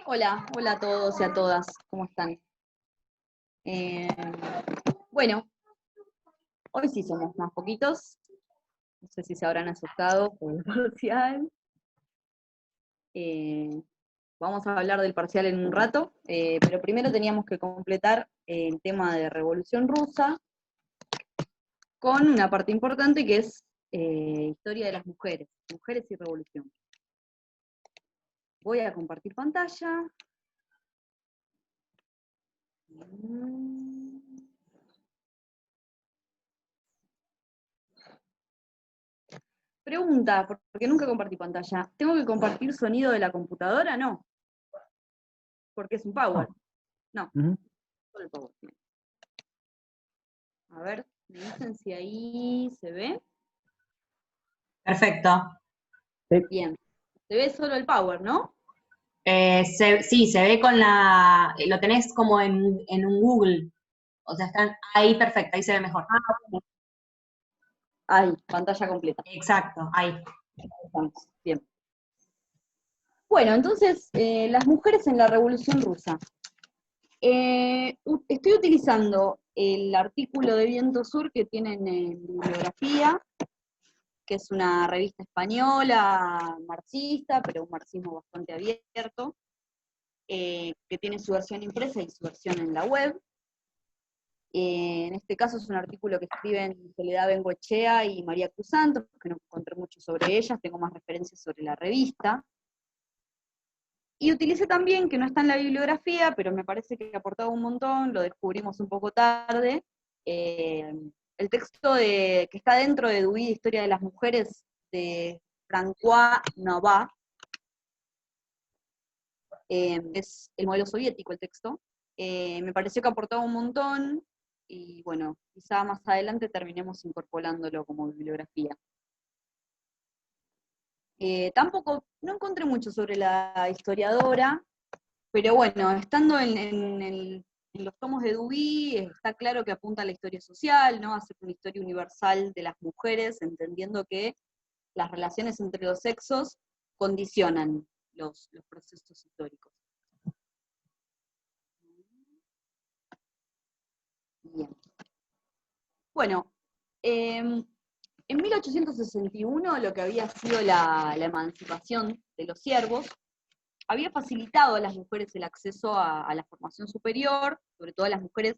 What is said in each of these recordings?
Hola, hola a todos y a todas, ¿cómo están? Eh, bueno, hoy sí somos más poquitos, no sé si se habrán asustado por el parcial. Eh, Vamos a hablar del parcial en un rato, pero primero teníamos que completar el tema de Revolución Rusa con una parte importante que es historia de las mujeres, mujeres y revolución. Voy a compartir pantalla. Pregunta, porque nunca compartí pantalla. ¿Tengo que compartir sonido de la computadora? No, porque es un Power. No, solo el Power. A ver, me dicen si ahí se ve. Perfecto. Bien. Se ve solo el Power, ¿no? Sí, se ve lo tenés como en un Google, o sea, están ahí perfecto, ahí se ve mejor. Ahí, pantalla completa. Exacto, ahí. Estamos. Bien. Bueno, entonces, las mujeres en la Revolución Rusa. Estoy utilizando el artículo de Viento Sur que tienen en bibliografía, que es una revista española marxista, pero un marxismo bastante abierto, que tiene su versión impresa y su versión en la web. En este caso es un artículo que escriben Soledad Bengoechea y María Cruz Santos, que no encontré mucho sobre ellas, tengo más referencias sobre la revista. Y utilicé también, que no está en la bibliografía, pero me parece que aportaba un montón, lo descubrimos un poco tarde, el texto que está dentro de Dewey, Historia de las Mujeres, de François Navat, es el modelo soviético el texto. Me pareció que aportaba un montón, y bueno, quizá más adelante terminemos incorporándolo como bibliografía. Tampoco, no encontré mucho sobre la historiadora, pero bueno, estando en los tomos de Dubí, está claro que apunta a la historia social, ¿no? Hace una historia universal de las mujeres, entendiendo que las relaciones entre los sexos condicionan los procesos históricos. Bien. Bueno, en 1861 lo que había sido la emancipación de los siervos había facilitado a las mujeres el acceso a la formación superior, sobre todo a las mujeres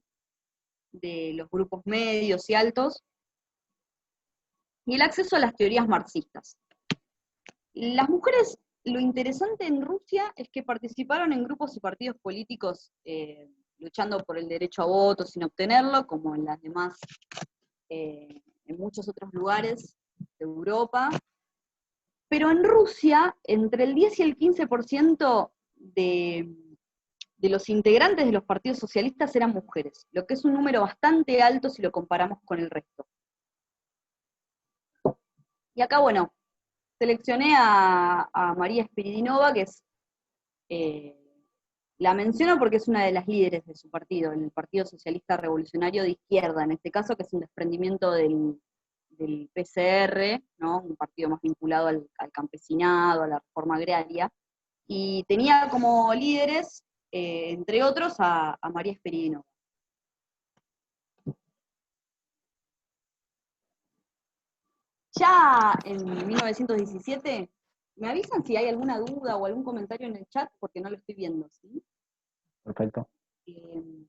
de los grupos medios y altos, y el acceso a las teorías marxistas. Las mujeres, lo interesante en Rusia es que participaron en grupos y partidos políticos luchando por el derecho a voto sin obtenerlo, como en las demás, en muchos otros lugares de Europa. Pero en Rusia, entre el 10 y el 15% de los integrantes de los partidos socialistas eran mujeres, lo que es un número bastante alto si lo comparamos con el resto. Y acá, bueno, seleccioné a María Spiridinova, que es, la menciono porque es una de las líderes de su partido, el Partido Socialista Revolucionario de Izquierda, en este caso, que es un desprendimiento del PCR, ¿no? Un partido más vinculado al campesinado, a la reforma agraria, y tenía como líderes, entre otros, a María Spiridinova. Ya en 1917, ¿me avisan si hay alguna duda o algún comentario en el chat? Porque no lo estoy viendo, ¿sí? Perfecto. Eh,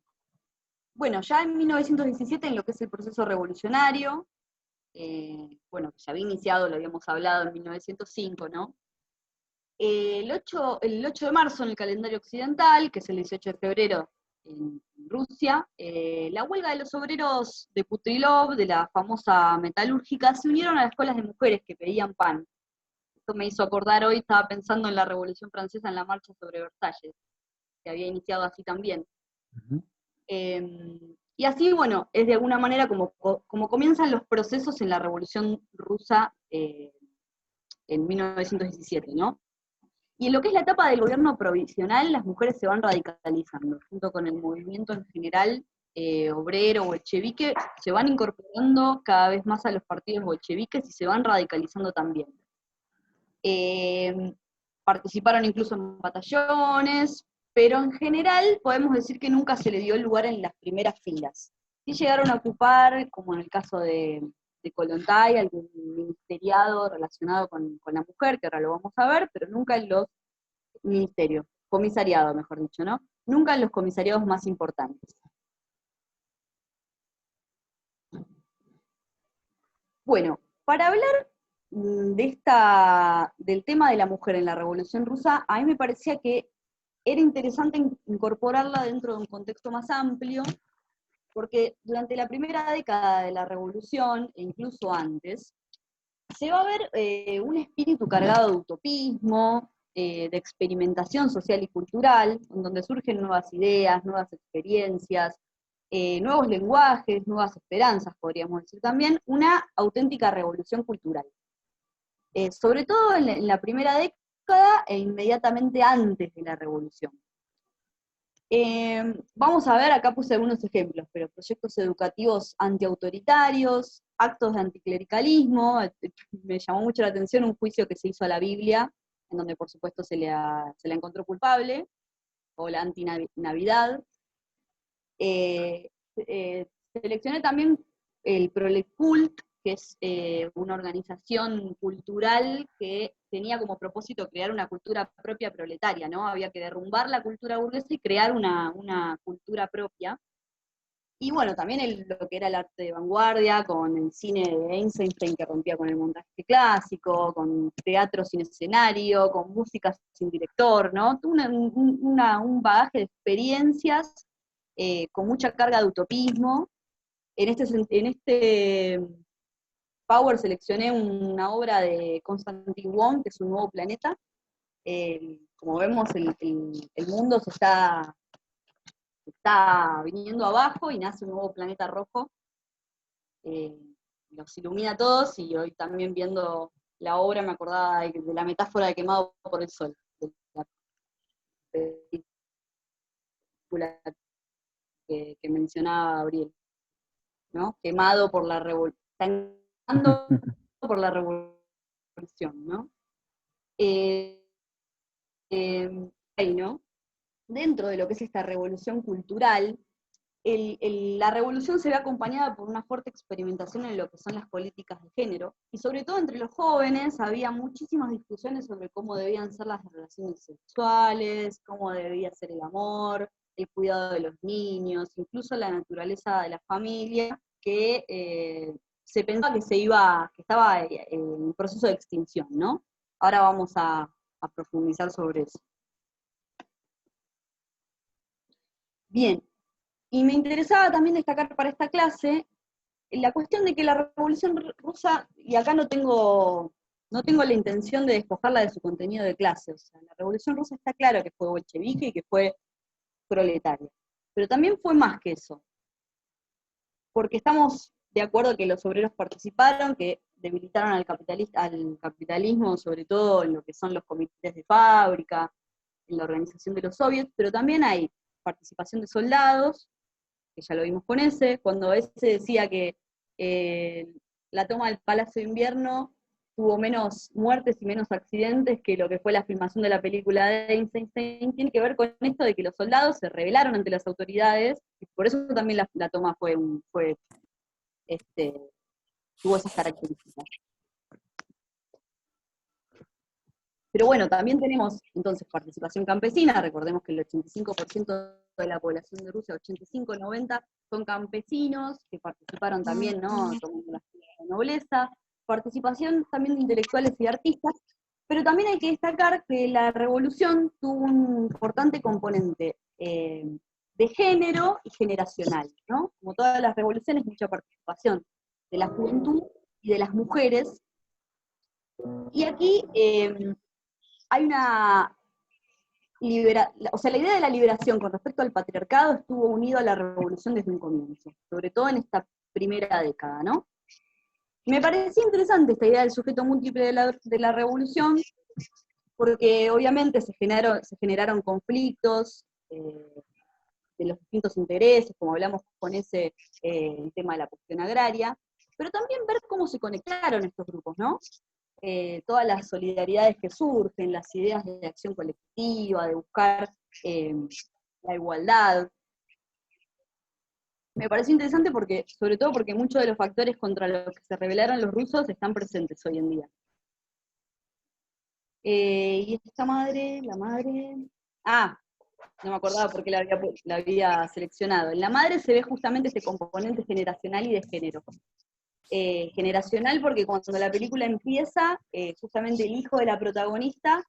bueno, ya en 1917, en lo que es el proceso revolucionario, bueno, ya había iniciado, lo habíamos hablado en 1905, ¿no? El 8 de marzo en el calendario occidental, que es el 18 de febrero en Rusia, la huelga de los obreros de Putrilov, de la famosa metalúrgica, se unieron a las colas de mujeres que pedían pan. Esto me hizo acordar hoy, estaba pensando en la Revolución Francesa, en la marcha sobre Versalles, que había iniciado así también. Y así, bueno, es de alguna manera como comienzan los procesos en la Revolución Rusa en 1917, ¿no? Y en lo que es la etapa del gobierno provisional, las mujeres se van radicalizando, junto con el movimiento en general obrero, bolchevique, se van incorporando cada vez más a los partidos bolcheviques y se van radicalizando también. participaron incluso en batallones, pero en general podemos decir que nunca se le dio lugar en las primeras filas. Sí llegaron a ocupar, como en el caso de Kollontai, algún ministeriado relacionado con la mujer, que ahora lo vamos a ver, pero nunca en los ministerios, comisariado mejor dicho, ¿no? Nunca en los comisariados más importantes. Bueno, para hablar del tema de la mujer en la Revolución Rusa, a mí me parecía que era interesante incorporarla dentro de un contexto más amplio, porque durante la primera década de la Revolución, e incluso antes, se va a ver un espíritu cargado de utopismo, de experimentación social y cultural, en donde surgen nuevas ideas, nuevas experiencias, nuevos lenguajes, nuevas esperanzas, podríamos decir también, una auténtica revolución cultural. Sobre todo en la primera década e inmediatamente antes de la revolución. Vamos a ver, acá puse algunos ejemplos, pero proyectos educativos antiautoritarios, actos de anticlericalismo, me llamó mucho la atención un juicio que se hizo a la Biblia, en donde por supuesto se la encontró culpable, o la antinavidad. Seleccioné también el Prolecult, que es una organización cultural que tenía como propósito crear una cultura propia proletaria, ¿no? Había que derrumbar la cultura burguesa y crear una cultura propia. Y bueno, también lo que era el arte de vanguardia, con el cine de Eisenstein que rompía con el montaje clásico, con teatro sin escenario, con música sin director, ¿no? Un bagaje de experiencias con mucha carga de utopismo. En este Power seleccioné una obra de Konstantin Wong, que es Un nuevo planeta. Como vemos, el mundo se está viniendo abajo y nace un nuevo planeta rojo. Los ilumina a todos, y hoy también viendo la obra me acordaba de la metáfora de Quemado por el Sol, de la película que mencionaba Gabriel, ¿no? Quemado por la revolución, por la revolución, ¿no? Ahí, ¿no? Dentro de lo que es esta revolución cultural, la revolución se ve acompañada por una fuerte experimentación en lo que son las políticas de género, y sobre todo entre los jóvenes había muchísimas discusiones sobre cómo debían ser las relaciones sexuales, cómo debía ser el amor, el cuidado de los niños, incluso la naturaleza de la familia, que se pensaba que estaba en proceso de extinción, ¿no? Ahora vamos a profundizar sobre eso. Bien, y me interesaba también destacar para esta clase la cuestión de que la Revolución Rusa, y acá no tengo la intención de despojarla de su contenido de clase, o sea, la Revolución Rusa está claro que fue bolchevique y que fue proletaria, pero también fue más que eso, porque estamos de acuerdo que los obreros participaron, que debilitaron al capitalismo, sobre todo en lo que son los comités de fábrica, en la organización de los soviets, pero también hay participación de soldados, que ya lo vimos con ese, cuando ese decía que la toma del Palacio de Invierno tuvo menos muertes y menos accidentes que lo que fue la filmación de la película de Einstein, tiene que ver con esto de que los soldados se rebelaron ante las autoridades, y por eso también la toma tuvo esas características. Pero bueno, también tenemos entonces participación campesina, recordemos que el 85% de la población de Rusia, 85-90, son campesinos, que participaron también, ¿no?, tomando la nobleza, participación también de intelectuales y artistas, pero también hay que destacar que la revolución tuvo un importante componente de género y generacional, ¿no? Como todas las revoluciones, mucha participación de la juventud y de las mujeres, y aquí hay la idea de la liberación con respecto al patriarcado estuvo unido a la revolución desde un comienzo, sobre todo en esta primera década, ¿no? Me parecía interesante esta idea del sujeto múltiple de la revolución, porque obviamente se generaron conflictos de los distintos intereses, como hablamos con el tema de la cuestión agraria, pero también ver cómo se conectaron estos grupos, ¿no? todas las solidaridades que surgen, las ideas de acción colectiva, de buscar la igualdad. Me pareció interesante porque, sobre todo porque muchos de los factores contra los que se rebelaron los rusos están presentes hoy en día. Y esta madre, la madre... Ah, no me acordaba por qué la había seleccionado. En la madre se ve justamente este componente generacional y de género. Generacional porque cuando la película empieza, justamente el hijo de la protagonista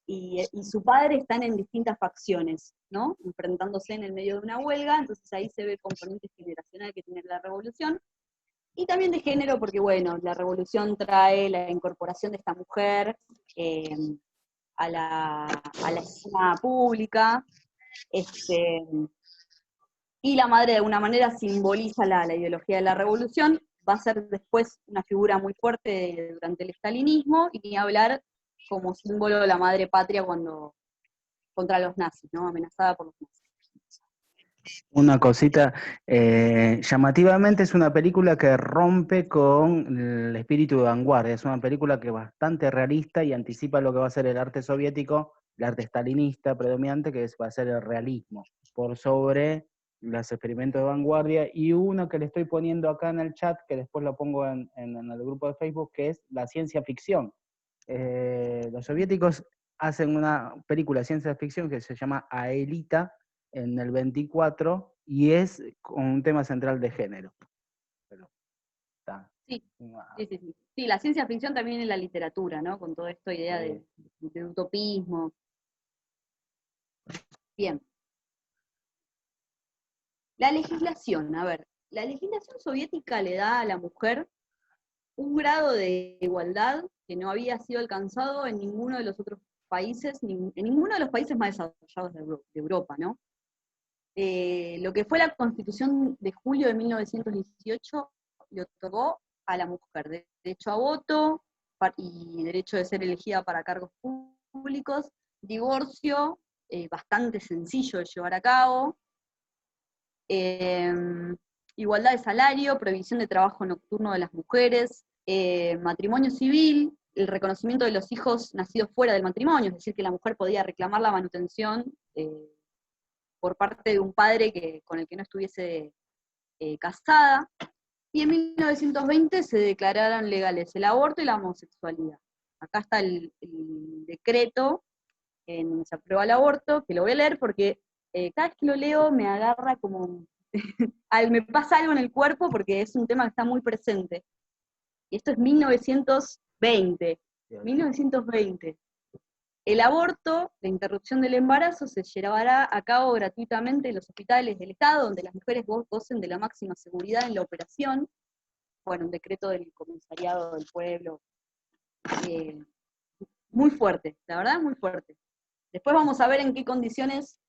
y su padre están en distintas facciones, ¿no? Enfrentándose en el medio de una huelga, entonces ahí se ve el componente generacional que tiene la revolución, y también de género porque, bueno, la revolución trae la incorporación de esta mujer a la escena pública, y la madre de alguna manera simboliza la ideología de la revolución, va a ser después una figura muy fuerte durante el estalinismo, y ni hablar como símbolo de la madre patria contra los nazis, ¿no? Amenazada por los nazis. Una cosita, llamativamente es una película que rompe con el espíritu de vanguardia, es una película que es bastante realista y anticipa lo que va a ser el arte soviético, el arte stalinista predominante, va a ser el realismo, por sobre los experimentos de vanguardia, y uno que le estoy poniendo acá en el chat, que después lo pongo en el grupo de Facebook, que es la ciencia ficción. Los soviéticos hacen una película de ciencia ficción que se llama Aelita, en el 24, y es con un tema central de género. Pero, está. Sí, sí, sí, sí. Sí, la ciencia ficción también en la literatura, ¿no? Con toda esta idea de utopismo. Bien. La legislación, a ver, la legislación soviética le da a la mujer un grado de igualdad que no había sido alcanzado en ninguno de los otros países, en ninguno de los países más desarrollados de Europa, ¿no? Lo que fue la Constitución de julio de 1918 le otorgó a la mujer derecho a voto y derecho de ser elegida para cargos públicos, divorcio, bastante sencillo de llevar a cabo, igualdad de salario, prohibición de trabajo nocturno de las mujeres, matrimonio civil, el reconocimiento de los hijos nacidos fuera del matrimonio, es decir, que la mujer podía reclamar la manutención por parte de un padre con el que no estuviese casada, y en 1920 se declararon legales el aborto y la homosexualidad. Acá está el decreto en donde se aprueba el aborto, que lo voy a leer porque cada vez que lo leo me agarra como... me pasa algo en el cuerpo porque es un tema que está muy presente. Y esto es 1920. 1920. El aborto, la interrupción del embarazo, se llevará a cabo gratuitamente en los hospitales del Estado, donde las mujeres gocen de la máxima seguridad en la operación. Bueno, un decreto del comisariado del pueblo. Muy fuerte, la verdad, muy fuerte. Después vamos a ver en qué condiciones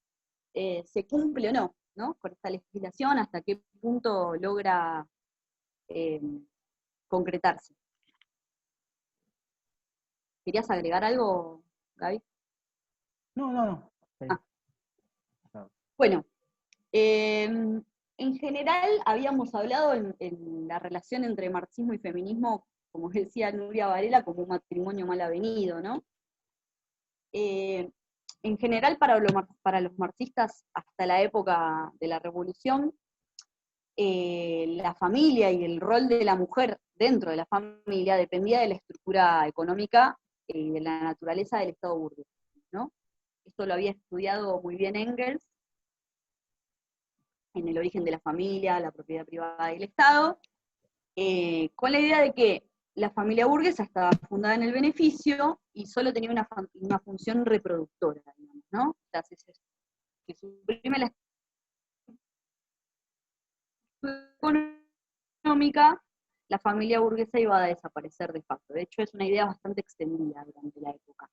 se cumple o no, ¿no? Con esta legislación, hasta qué punto logra concretarse. ¿Querías agregar algo, Gaby? No. Sí. Bueno, en general habíamos hablado en la relación entre marxismo y feminismo, como decía Nuria Varela, como un matrimonio mal avenido, ¿no? En general para los marxistas hasta la época de la revolución, la familia y el rol de la mujer dentro de la familia dependía de la estructura económica y de la naturaleza del Estado burgués, ¿no? Esto lo había estudiado muy bien Engels en El origen de la familia, la propiedad privada y el Estado, con la idea de que la familia burguesa estaba fundada en el beneficio y solo tenía una función reproductora, digamos, ¿no? O sea, se suprime la estructura económica, la familia burguesa iba a desaparecer de facto. De hecho, es una idea bastante extendida durante la época.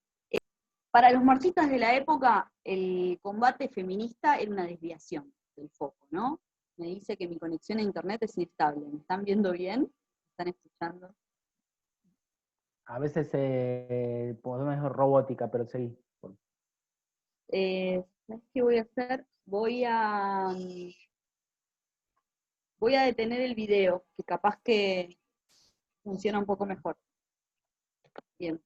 Para los marxistas de la época, el combate feminista era una desviación del foco, ¿no? Me dice que mi conexión a internet es inestable. ¿Me están viendo bien? ¿Me están escuchando? A veces podemos decir robótica, pero sí. ¿Sabes qué voy a hacer? Voy a detener el video, que capaz que funciona un poco mejor. Bien.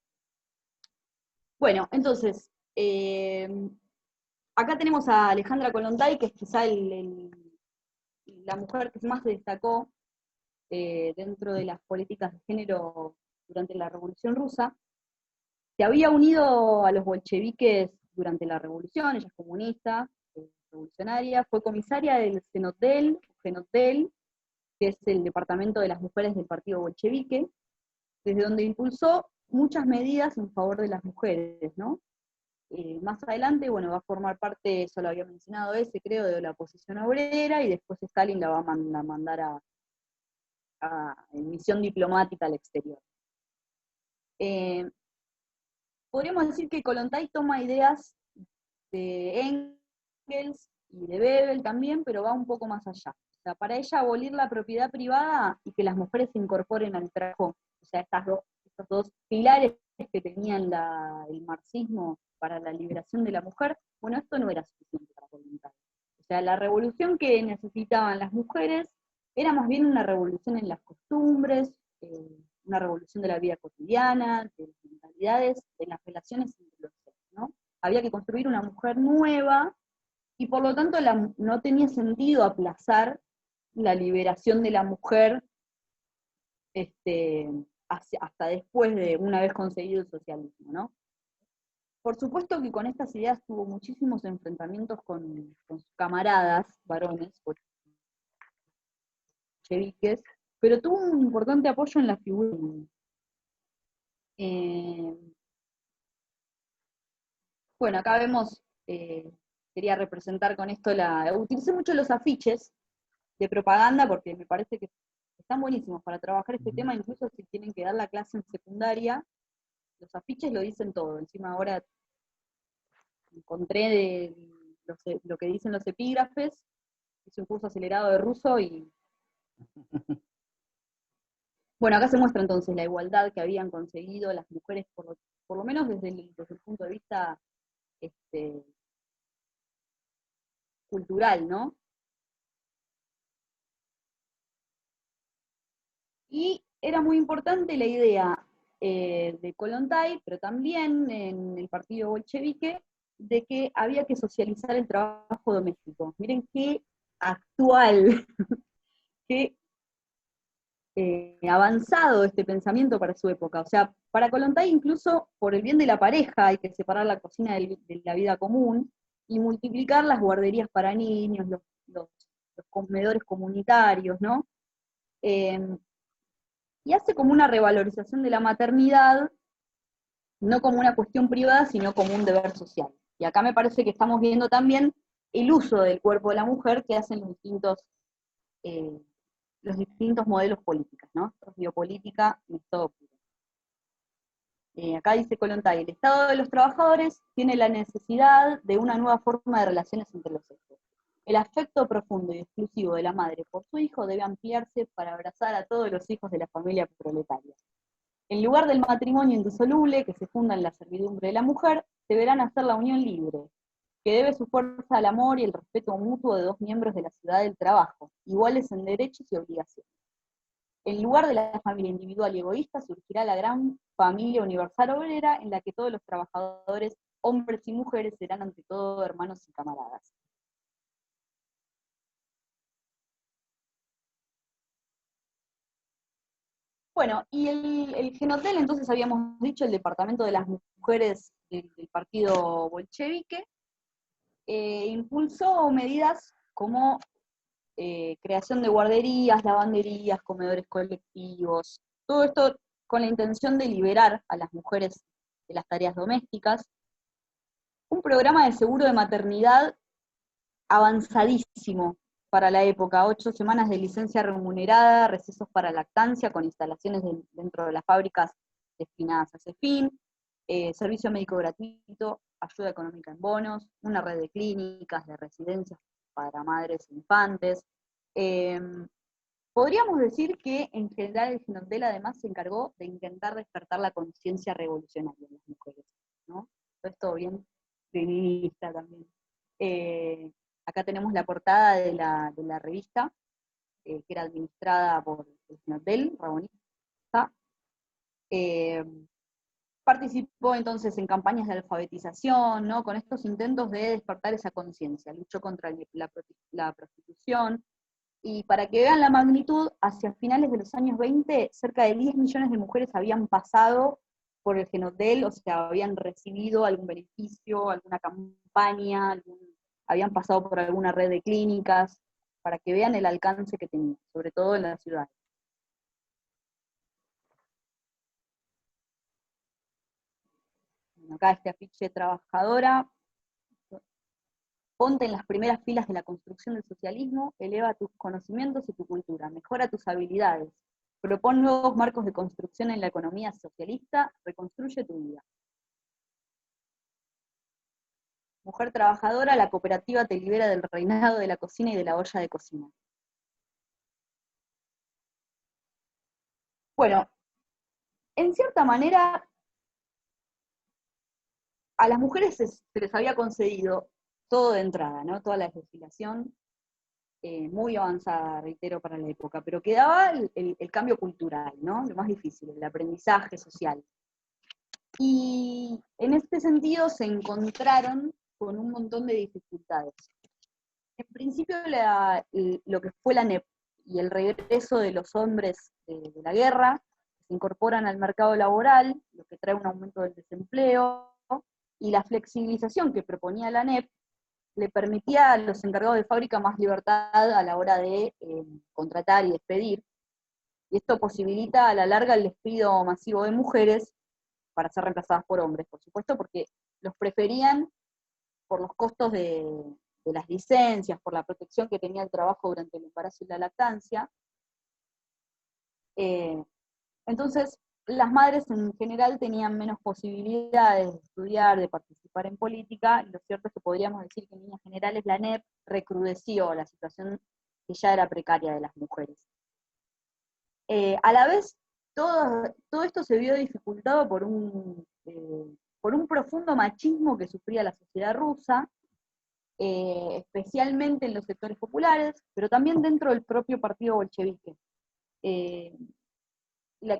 Bueno, entonces, acá tenemos a Alejandra Kollontai, que es quizá la mujer que más se destacó dentro de las políticas de género durante la Revolución Rusa. Se había unido a los bolcheviques durante la Revolución, ella es comunista, revolucionaria, fue comisaria del Zenotdel, que es el departamento de las mujeres del partido bolchevique, desde donde impulsó muchas medidas en favor de las mujeres, ¿no? Más adelante, bueno, va a formar parte, eso lo había mencionado ese, creo, de la oposición obrera, y después Stalin la va a mandar en misión diplomática al exterior. Podríamos decir que Kollontai toma ideas de Engels y de Bebel también, pero va un poco más allá. O sea, para ella abolir la propiedad privada y que las mujeres se incorporen al trabajo, o sea, estos dos pilares que tenían el marxismo para la liberación de la mujer, bueno, esto no era suficiente para Kollontai. O sea, la revolución que necesitaban las mujeres era más bien una revolución en las costumbres, una revolución de la vida cotidiana, de las mentalidades, de las relaciones entre los seres, ¿no? Había que construir una mujer nueva, y por lo tanto no tenía sentido aplazar la liberación de la mujer hasta después de una vez conseguido el socialismo, ¿no? Por supuesto que con estas ideas tuvo muchísimos enfrentamientos con sus camaradas varones bolcheviques, pero tuvo un importante apoyo en la figura. Bueno, acá vemos, quería representar con esto utilicé mucho los afiches de propaganda porque me parece que están buenísimos para trabajar este tema, incluso si tienen que dar la clase en secundaria, los afiches lo dicen todo. Encima ahora encontré lo que dicen los epígrafes, hice un curso acelerado de ruso y... Bueno, acá se muestra entonces la igualdad que habían conseguido las mujeres, por lo menos desde el punto de vista cultural, ¿no? Y era muy importante la idea de Kollontai, pero también en el partido bolchevique, de que había que socializar el trabajo doméstico. Miren qué actual, qué avanzado este pensamiento para su época. O sea, para Kollontai incluso por el bien de la pareja hay que separar la cocina de la vida común y multiplicar las guarderías para niños, los comedores comunitarios, ¿no? Y hace como una revalorización de la maternidad, no como una cuestión privada, sino como un deber social. Y acá me parece que estamos viendo también el uso del cuerpo de la mujer que hacen los distintos modelos políticos, ¿no? Biopolítica, método puro. Acá dice Kollontai, el Estado de los trabajadores tiene la necesidad de una nueva forma de relaciones entre los sexos. El afecto profundo y exclusivo de la madre por su hijo debe ampliarse para abrazar a todos los hijos de la familia proletaria. En lugar del matrimonio indisoluble que se funda en la servidumbre de la mujer, deberá nacer la unión libre, que debe su fuerza al amor y el respeto mutuo de dos miembros de la ciudad del trabajo, iguales en derechos y obligaciones. En lugar de la familia individual y egoísta, surgirá la gran familia universal obrera en la que todos los trabajadores, hombres y mujeres, serán ante todo hermanos y camaradas. Bueno, y el Genotel, entonces habíamos dicho, el departamento de las mujeres del partido bolchevique, impulsó medidas como creación de guarderías, lavanderías, comedores colectivos, todo esto con la intención de liberar a las mujeres de las tareas domésticas, un programa de seguro de maternidad avanzadísimo para la época, 8 semanas de licencia remunerada, recesos para lactancia con instalaciones dentro de las fábricas destinadas a ese fin, servicio médico gratuito, ayuda económica en bonos, una red de clínicas, de residencias para madres e infantes. Podríamos decir que en general el Genotel además se encargó de intentar despertar la conciencia revolucionaria en las mujeres, ¿no? Esto bien feminista también. Acá tenemos la portada de la revista, que era administrada por el Genotel, Rabonista. Participó entonces en campañas de alfabetización, ¿no? Con estos intentos de despertar esa conciencia, luchó contra la prostitución, y para que vean la magnitud, hacia finales de los años 20, cerca de 10 millones de mujeres habían pasado por el Genodel, o sea, habían recibido algún beneficio, alguna campaña, habían pasado por alguna red de clínicas, para que vean el alcance que tenía, sobre todo en la ciudad. Bueno, acá este afiche trabajadora. Ponte en las primeras filas de la construcción del socialismo, eleva tus conocimientos y tu cultura, mejora tus habilidades, propon nuevos marcos de construcción en la economía socialista, reconstruye tu vida. Mujer trabajadora, la cooperativa te libera del reinado de la cocina y de la olla de cocina. Bueno, en cierta manera, a las mujeres se les había concedido todo de entrada, ¿no? Toda la legislación muy avanzada, reitero, para la época, pero quedaba el cambio cultural, ¿no? Lo más difícil, el aprendizaje social. Y en este sentido se encontraron con un montón de dificultades. En principio, lo que fue la NEP y el regreso de los hombres de la guerra, se incorporan al mercado laboral, lo que trae un aumento del desempleo, y la flexibilización que proponía la NEP le permitía a los encargados de fábrica más libertad a la hora de contratar y despedir, y esto posibilita a la larga el despido masivo de mujeres para ser reemplazadas por hombres, por supuesto, porque los preferían por los costos de las licencias, por la protección que tenía el trabajo durante el embarazo y la lactancia. Entonces, las madres en general tenían menos posibilidades de estudiar, de participar en política, y lo cierto es que podríamos decir que en líneas generales la NEP recrudeció la situación que ya era precaria de las mujeres. A la vez, todo esto se vio dificultado por un profundo machismo que sufría la sociedad rusa, especialmente en los sectores populares, pero también dentro del propio partido bolchevique.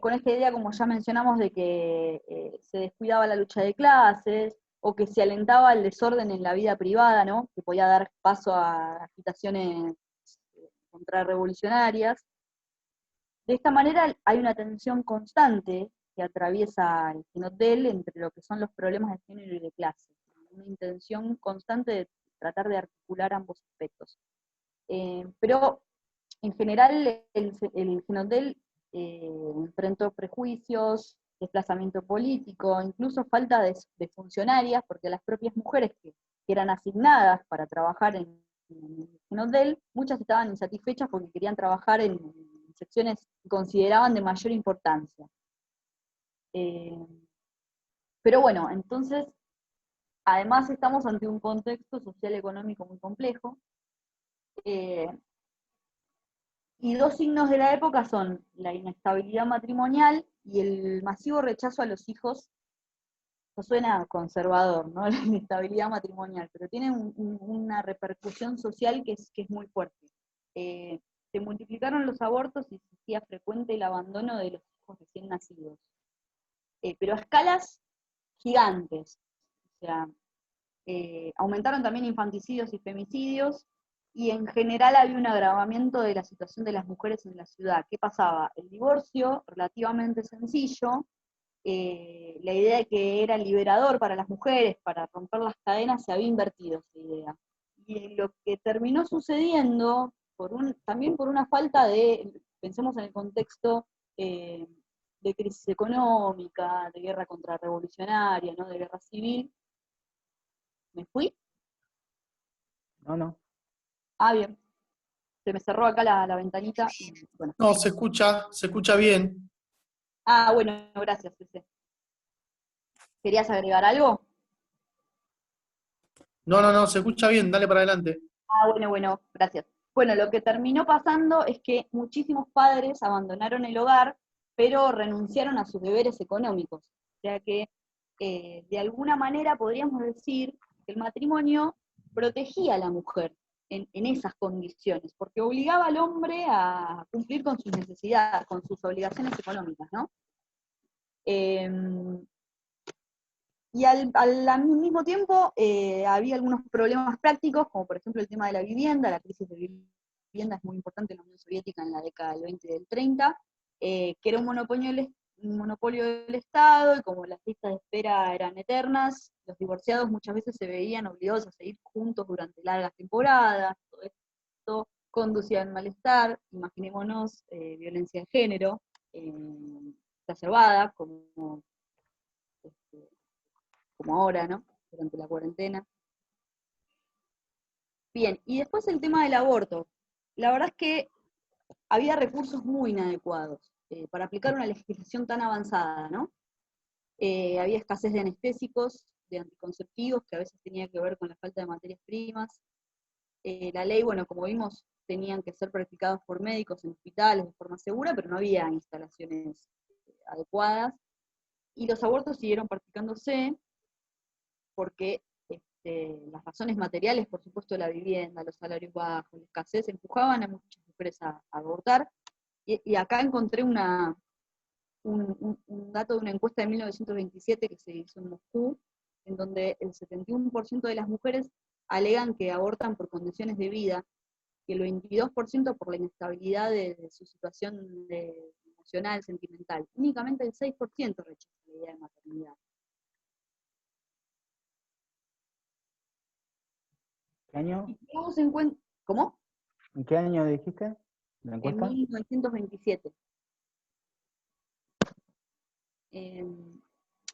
Con esta idea, como ya mencionamos, de que se descuidaba la lucha de clases, o que se alentaba el desorden en la vida privada, ¿no? Que podía dar paso a agitaciones contrarrevolucionarias. De esta manera hay una tensión constante que atraviesa el Genodel entre lo que son los problemas de género y de clase, una intención constante de tratar de articular ambos aspectos. Pero en general el Genodel enfrentó prejuicios, desplazamiento político, incluso falta de funcionarias, porque las propias mujeres que eran asignadas para trabajar en el Genodel, muchas estaban insatisfechas porque querían trabajar en secciones que consideraban de mayor importancia. Pero bueno, entonces, además estamos ante un contexto social y económico muy complejo, y dos signos de la época son la inestabilidad matrimonial y el masivo rechazo a los hijos. No suena conservador, ¿no? La inestabilidad matrimonial, pero tiene una repercusión social que es muy fuerte. Se multiplicaron los abortos y se hacía frecuente el abandono de los hijos recién nacidos. Pero a escalas gigantes. O sea, aumentaron también infanticidios y femicidios, y en general había un agravamiento de la situación de las mujeres en la ciudad. ¿Qué pasaba? El divorcio, relativamente sencillo, la idea de que era liberador para las mujeres, para romper las cadenas, se había invertido esa idea. Y lo que terminó sucediendo, también por una falta pensemos en el contexto de crisis económica, de guerra contrarrevolucionaria, ¿no? De guerra civil. ¿Me fui? No. Ah, bien. Se me cerró acá la ventanita. Y, bueno. No, se escucha bien. Ah, bueno, gracias, Cece. ¿Querías agregar algo? No, se escucha bien, dale para adelante. Ah, bueno, gracias. Bueno, lo que terminó pasando es que muchísimos padres abandonaron el hogar, pero renunciaron a sus deberes económicos. O sea que, de alguna manera, podríamos decir que el matrimonio protegía a la mujer en esas condiciones, porque obligaba al hombre a cumplir con sus necesidades, con sus obligaciones económicas, ¿no? Y al mismo tiempo había algunos problemas prácticos, como por ejemplo el tema de la vivienda. La crisis de vivienda es muy importante en la Unión Soviética en la década del 20 y del 30, que era un monopolio del Estado, y como las listas de espera eran eternas, los divorciados muchas veces se veían obligados a seguir juntos durante largas temporadas. Todo esto conducía al malestar. Imaginémonos violencia de género exacerbada, este, como ahora, ¿no? Durante la cuarentena. Bien, y después el tema del aborto. La verdad es que había recursos muy inadecuados para aplicar una legislación tan avanzada, ¿no? Había escasez de anestésicos, de anticonceptivos, que a veces tenía que ver con la falta de materias primas. La ley, bueno, como vimos, tenían que ser practicados por médicos en hospitales de forma segura, pero no había instalaciones adecuadas. Y los abortos siguieron practicándose porque las razones materiales, por supuesto, la vivienda, los salarios bajos, la escasez, empujaban a muchas mujeres a abortar. Y acá encontré un dato de una encuesta de 1927 que se hizo en Moscú, en donde el 71% de las mujeres alegan que abortan por condiciones de vida, y el 22% por la inestabilidad de su situación emocional, sentimental. Únicamente el 6% rechaza la idea de maternidad. ¿Qué año? Y tengamos en cuenta, ¿cómo? ¿En qué año dijiste la En encuesta? 1927.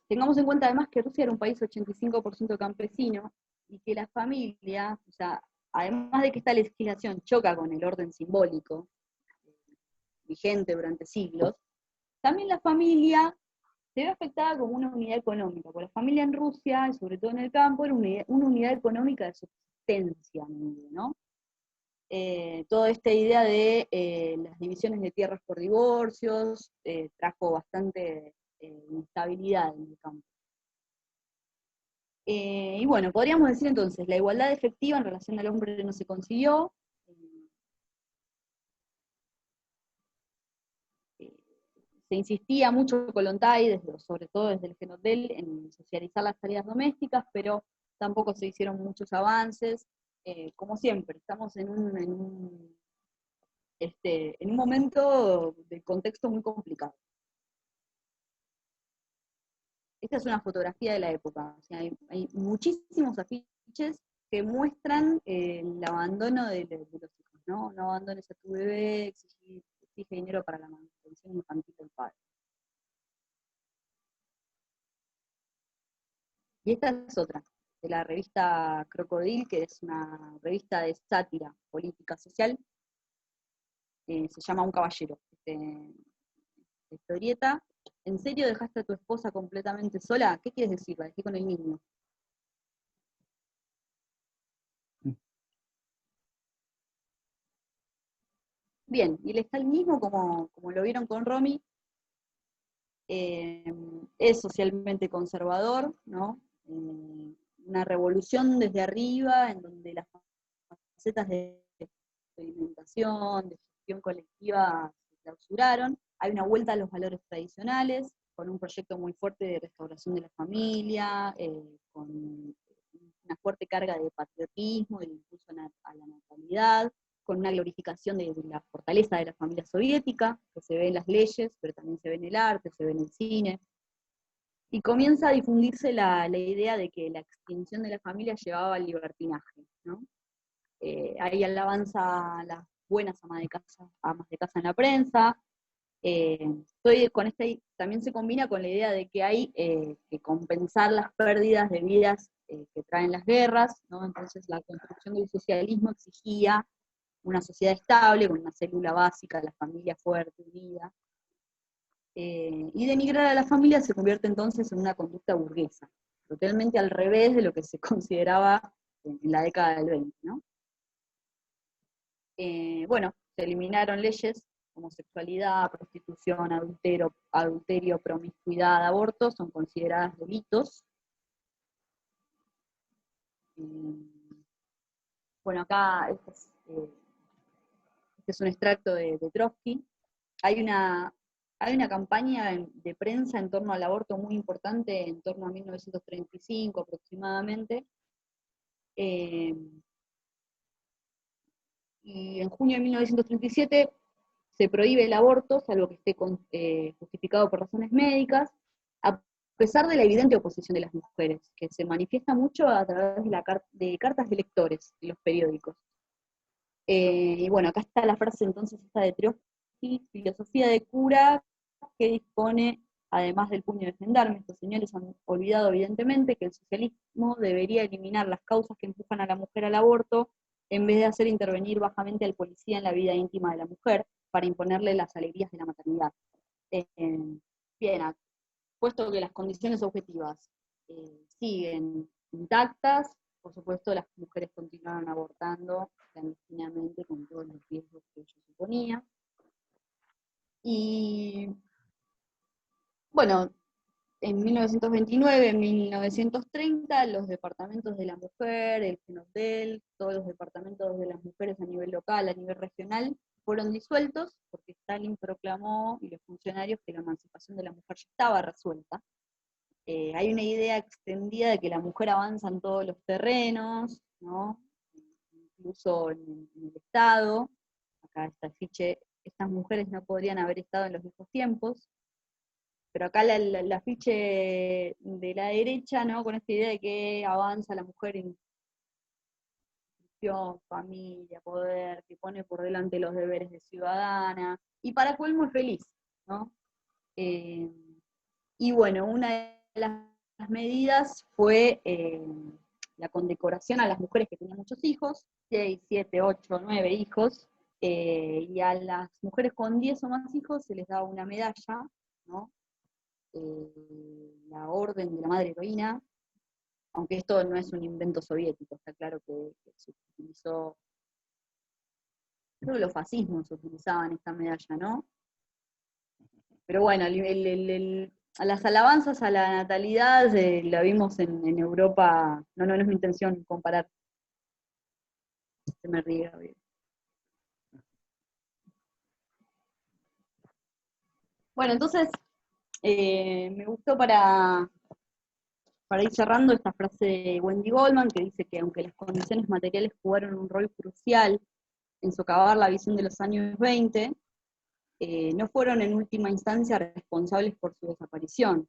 Tengamos en cuenta además que Rusia era un país 85% campesino, y que la familia, o sea, además de que esta legislación choca con el orden simbólico vigente durante siglos, también la familia se ve afectada como una unidad económica, porque la familia en Rusia, y sobre todo en el campo, era una unidad económica de subsistencia, ¿no? Toda esta idea de las divisiones de tierras por divorcios trajo bastante inestabilidad en el campo. Y bueno, podríamos decir entonces, la igualdad efectiva en relación al hombre no se consiguió. Se insistía mucho Kollontai, sobre todo desde el Genotel, en socializar las tareas domésticas, pero tampoco se hicieron muchos avances. Como siempre, estamos en un momento de contexto muy complicado. Esta es una fotografía de la época. O sea, hay muchísimos afiches que muestran el abandono de los hijos, ¿no? No abandones a tu bebé, exige dinero para la manutención infantil del padre. Y esta es otra, de la revista Crocodil, que es una revista de sátira política social. Se llama Un caballero. Historieta. ¿En serio dejaste a tu esposa completamente sola? ¿Qué quieres decir? La dejé con el niño. Bien, y el estalinismo, como lo vieron con Romy, es socialmente conservador, ¿no? Una revolución desde arriba, en donde las facetas de experimentación, de gestión colectiva se clausuraron. Hay una vuelta a los valores tradicionales, con un proyecto muy fuerte de restauración de la familia, con una fuerte carga de patriotismo, de impulso a la natalidad, con una glorificación de la fortaleza de la familia soviética, que se ve en las leyes, pero también se ve en el arte, se ve en el cine. Y comienza a difundirse la idea de que la extinción de la familia llevaba al libertinaje, ¿no? Hay alabanza a las buenas amas de casa en la prensa. También se combina con la idea de que hay que compensar las pérdidas de vidas que traen las guerras, ¿no? Entonces la construcción del socialismo exigía una sociedad estable, con una célula básica, la familia fuerte, unida. Y denigrar a la familia se convierte entonces en una conducta burguesa, totalmente al revés de lo que se consideraba en la década del 20, ¿no? Bueno, se eliminaron leyes: homosexualidad, prostitución, adulterio, promiscuidad, aborto, son consideradas delitos. Bueno, acá este es un extracto de Trotsky. Hay Hay una campaña de prensa en torno al aborto muy importante, en torno a 1935 aproximadamente, y en junio de 1937 se prohíbe el aborto, salvo que esté justificado por razones médicas, a pesar de la evidente oposición de las mujeres, que se manifiesta mucho a través de cartas de lectores en los periódicos. Y bueno, acá está la frase entonces esta de Trotsky: filosofía de cura que dispone, además del puño de gendarme. Estos señores han olvidado evidentemente que el socialismo debería eliminar las causas que empujan a la mujer al aborto, en vez de hacer intervenir bajamente al policía en la vida íntima de la mujer, para imponerle las alegrías de la maternidad. Bien, puesto que las condiciones objetivas siguen intactas, por supuesto las mujeres continuaron abortando clandestinamente con todos los riesgos que ello suponía. Y bueno, en 1929, en 1930, los departamentos de la mujer, el FENODEL, todos los departamentos de las mujeres a nivel local, a nivel regional, fueron disueltos porque Stalin proclamó, y los funcionarios, que la emancipación de la mujer ya estaba resuelta. Hay una idea extendida de que la mujer avanza en todos los terrenos, ¿no? Incluso en el Estado. Acá está afiche: estas mujeres no podrían haber estado en los viejos tiempos. Pero acá el afiche de la derecha, ¿no? Con esta idea de que avanza la mujer en institución, familia, poder, que pone por delante los deberes de ciudadana, y para colmo es feliz, ¿no? Y bueno, una de las medidas fue la condecoración a las mujeres que tenían muchos hijos, 6, 7, 8, 9 hijos, y a las mujeres con 10 o más hijos se les daba una medalla, ¿no? La Orden de la Madre Heroína, aunque esto no es un invento soviético, está claro que se utilizó, creo que los fascismos utilizaban esta medalla, ¿no? Pero bueno, a las alabanzas a la natalidad la vimos en Europa. No es mi intención comparar. Se me ríe, Gabriel. Bueno, entonces, me gustó para ir cerrando esta frase de Wendy Goldman, que dice que aunque las condiciones materiales jugaron un rol crucial en socavar la visión de los años 20, no fueron en última instancia responsables por su desaparición.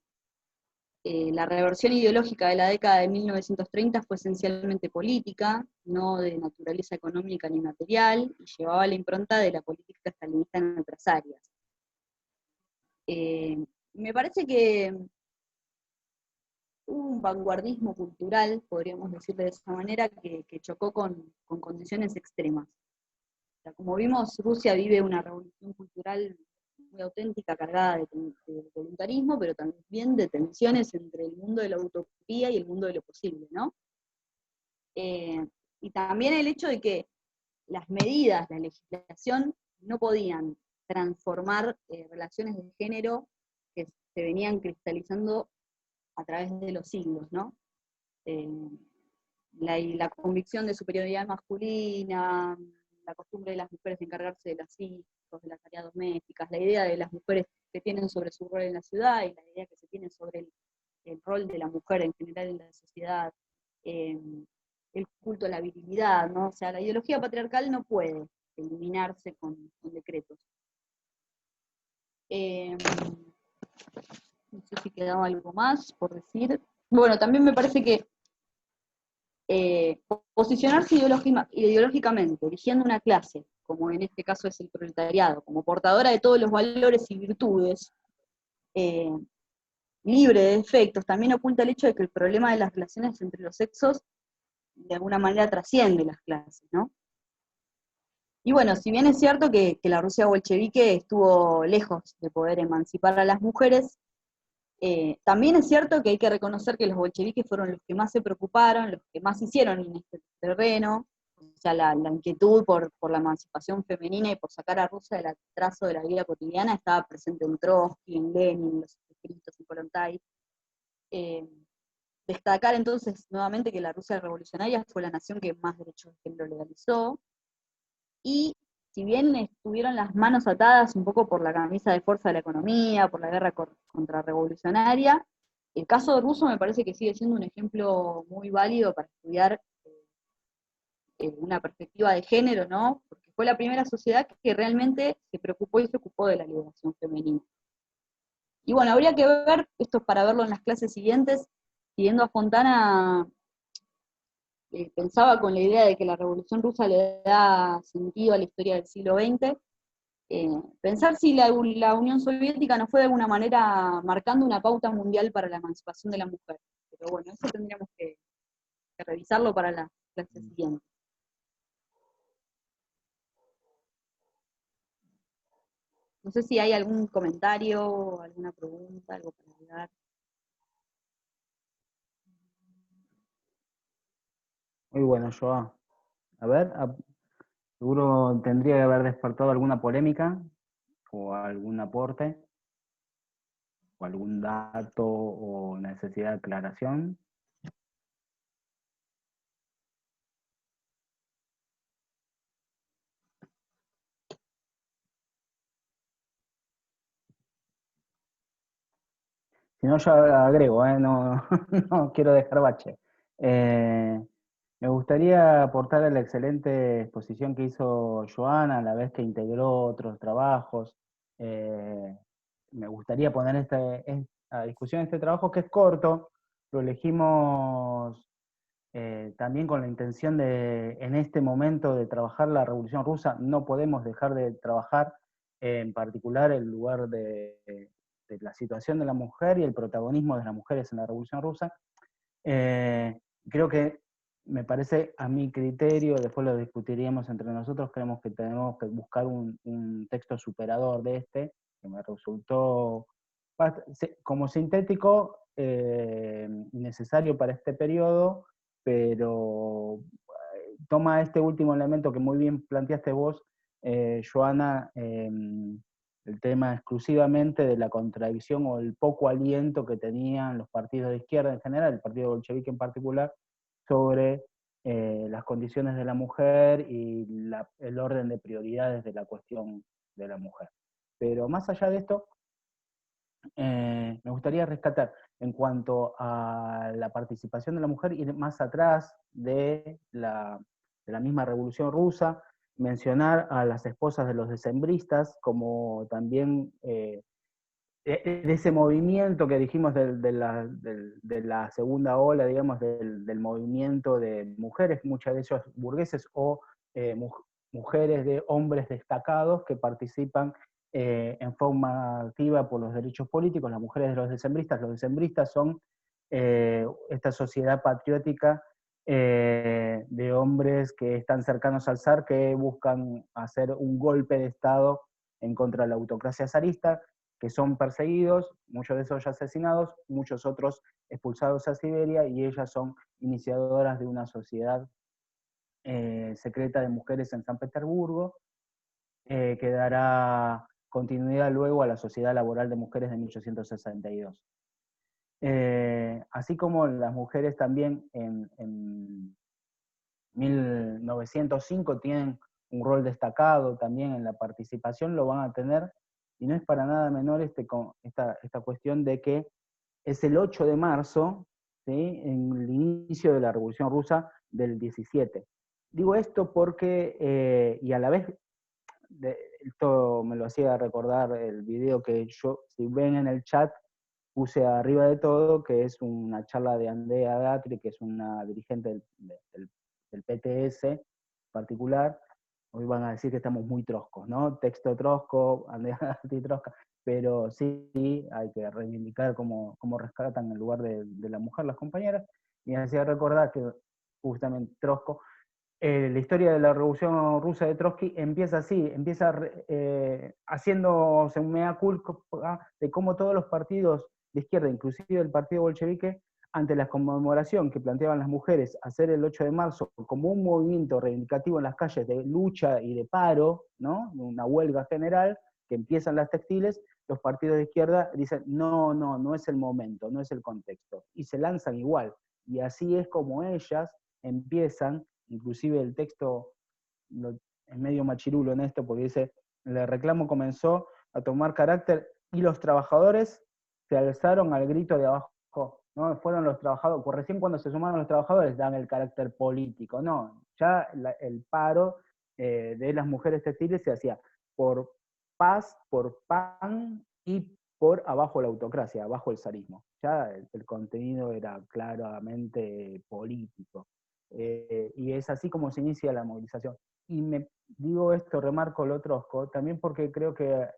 La reversión ideológica de la década de 1930 fue esencialmente política, no de naturaleza económica ni material, y llevaba la impronta de la política estalinista en otras áreas. Me parece que hubo un vanguardismo cultural, podríamos decirlo de esa manera, que chocó con condiciones extremas. O sea, como vimos, Rusia vive una revolución cultural muy auténtica, cargada de voluntarismo, pero también de tensiones entre el mundo de la utopía y el mundo de lo posible, ¿no? Y también el hecho de que las medidas, la legislación, no podían transformar relaciones de género que se venían cristalizando a través de los siglos, ¿no? La convicción de superioridad masculina, la costumbre de las mujeres de encargarse de los hijos, de las tareas domésticas, la idea de las mujeres que tienen sobre su rol en la ciudad, y la idea que se tiene sobre el rol de la mujer en general en la sociedad, el culto a la virilidad, ¿no? O sea, la ideología patriarcal no puede eliminarse con decretos. No sé si quedaba algo más por decir. Bueno, también me parece que posicionarse ideológicamente, eligiendo una clase, como en este caso es el proletariado, como portadora de todos los valores y virtudes, libre de defectos, también oculta el hecho de que el problema de las relaciones entre los sexos de alguna manera trasciende las clases, ¿no? Y bueno, si bien es cierto que la Rusia bolchevique estuvo lejos de poder emancipar a las mujeres, también es cierto que hay que reconocer que los bolcheviques fueron los que más se preocuparon, los que más hicieron en este terreno. O sea, la inquietud por la emancipación femenina y por sacar a Rusia del atraso de la vida cotidiana estaba presente en Trotsky, en Lenin, en los escritos, en Kollontai. Destacar entonces nuevamente que la Rusia revolucionaria fue la nación que más derechos de género legalizó, y si bien estuvieron las manos atadas un poco por la camisa de fuerza de la economía, por la guerra contrarrevolucionaria, el caso ruso me parece que sigue siendo un ejemplo muy válido para estudiar una perspectiva de género, ¿no? Porque fue la primera sociedad que realmente se preocupó y se ocupó de la liberación femenina. Y bueno, habría que ver, esto es para verlo en las clases siguientes, siguiendo a Fontana, pensaba con la idea de que la Revolución Rusa le da sentido a la historia del siglo XX, pensar si la Unión Soviética no fue de alguna manera marcando una pauta mundial para la emancipación de la mujer. Pero bueno, eso tendríamos que revisarlo para las clases siguientes. No sé si hay algún comentario, alguna pregunta, algo para agregar. Muy bueno, Joa. A ver, seguro tendría que haber despertado alguna polémica o algún aporte o algún dato o necesidad de aclaración. Si no, yo agrego, no, no quiero dejar bache. Me gustaría aportar a la excelente exposición que hizo Joana, a la vez que integró otros trabajos. Me gustaría poner a discusión este trabajo que es corto, lo elegimos también con la intención de, en este momento, de trabajar la Revolución Rusa. No podemos dejar de trabajar en particular el lugar de la situación de la mujer y el protagonismo de las mujeres en la Revolución Rusa. Creo que, me parece, a mi criterio, después lo discutiríamos entre nosotros, creemos que tenemos que buscar un texto superador de este, que me resultó como sintético, necesario para este periodo, pero toma este último elemento que muy bien planteaste vos, Joana, el tema exclusivamente de la contradicción o el poco aliento que tenían los partidos de izquierda en general, el partido bolchevique en particular, sobre las condiciones de la mujer y el orden de prioridades de la cuestión de la mujer. Pero más allá de esto, me gustaría rescatar en cuanto a la participación de la mujer, ir más atrás de la misma Revolución Rusa, mencionar a las esposas de los decembristas como también de ese movimiento que dijimos de la segunda ola, digamos, del movimiento de mujeres, muchas de ellas burgueses o mujeres de hombres destacados que participan en forma activa por los derechos políticos, las mujeres de los decembristas son esta sociedad patriótica de hombres que están cercanos al zar, que buscan hacer un golpe de Estado en contra de la autocracia zarista, que son perseguidos, muchos de esos ya asesinados, muchos otros expulsados a Siberia, y ellas son iniciadoras de una sociedad secreta de mujeres en San Petersburgo, que dará continuidad luego a la Sociedad Laboral de Mujeres de 1862. Así como las mujeres también en 1905 tienen un rol destacado también en la participación, lo van a tener, y no es para nada menor esta cuestión de que es el 8 de marzo, ¿sí?, en el inicio de la Revolución Rusa del 17. Digo esto porque, y a la vez, esto me lo hacía recordar el video que yo, si ven en el chat, puse arriba de todo, que es una charla de Andrea Gatri, que es una dirigente del PTS particular. Hoy van a decir que estamos muy troscos, ¿no? Texto trosco, Andrea Gatri trosca, pero sí hay que reivindicar cómo rescatan el lugar de la mujer las compañeras, y me hacía recordar que justamente trosco, la historia de la Revolución Rusa de Trotsky empieza así, empieza haciéndose un mea culpa de cómo todos los partidos de izquierda, inclusive el partido bolchevique, ante la conmemoración que planteaban las mujeres hacer el 8 de marzo como un movimiento reivindicativo en las calles de lucha y de paro, ¿no?, una huelga general, que empiezan las textiles, los partidos de izquierda dicen, no es el momento, no es el contexto, y se lanzan igual. Y así es como ellas empiezan, inclusive el texto es medio machirulo en esto, porque dice, el reclamo comenzó a tomar carácter y los trabajadores se alzaron al grito de abajo, ¿no? Fueron los trabajadores, pues recién cuando se sumaron los trabajadores dan el carácter político, no, ya el paro de las mujeres textiles se hacía por paz, por pan y por abajo la autocracia, abajo el zarismo. Ya el contenido era claramente político. Y es así como se inicia la movilización. Y me digo esto, remarco lo trosco, también porque creo que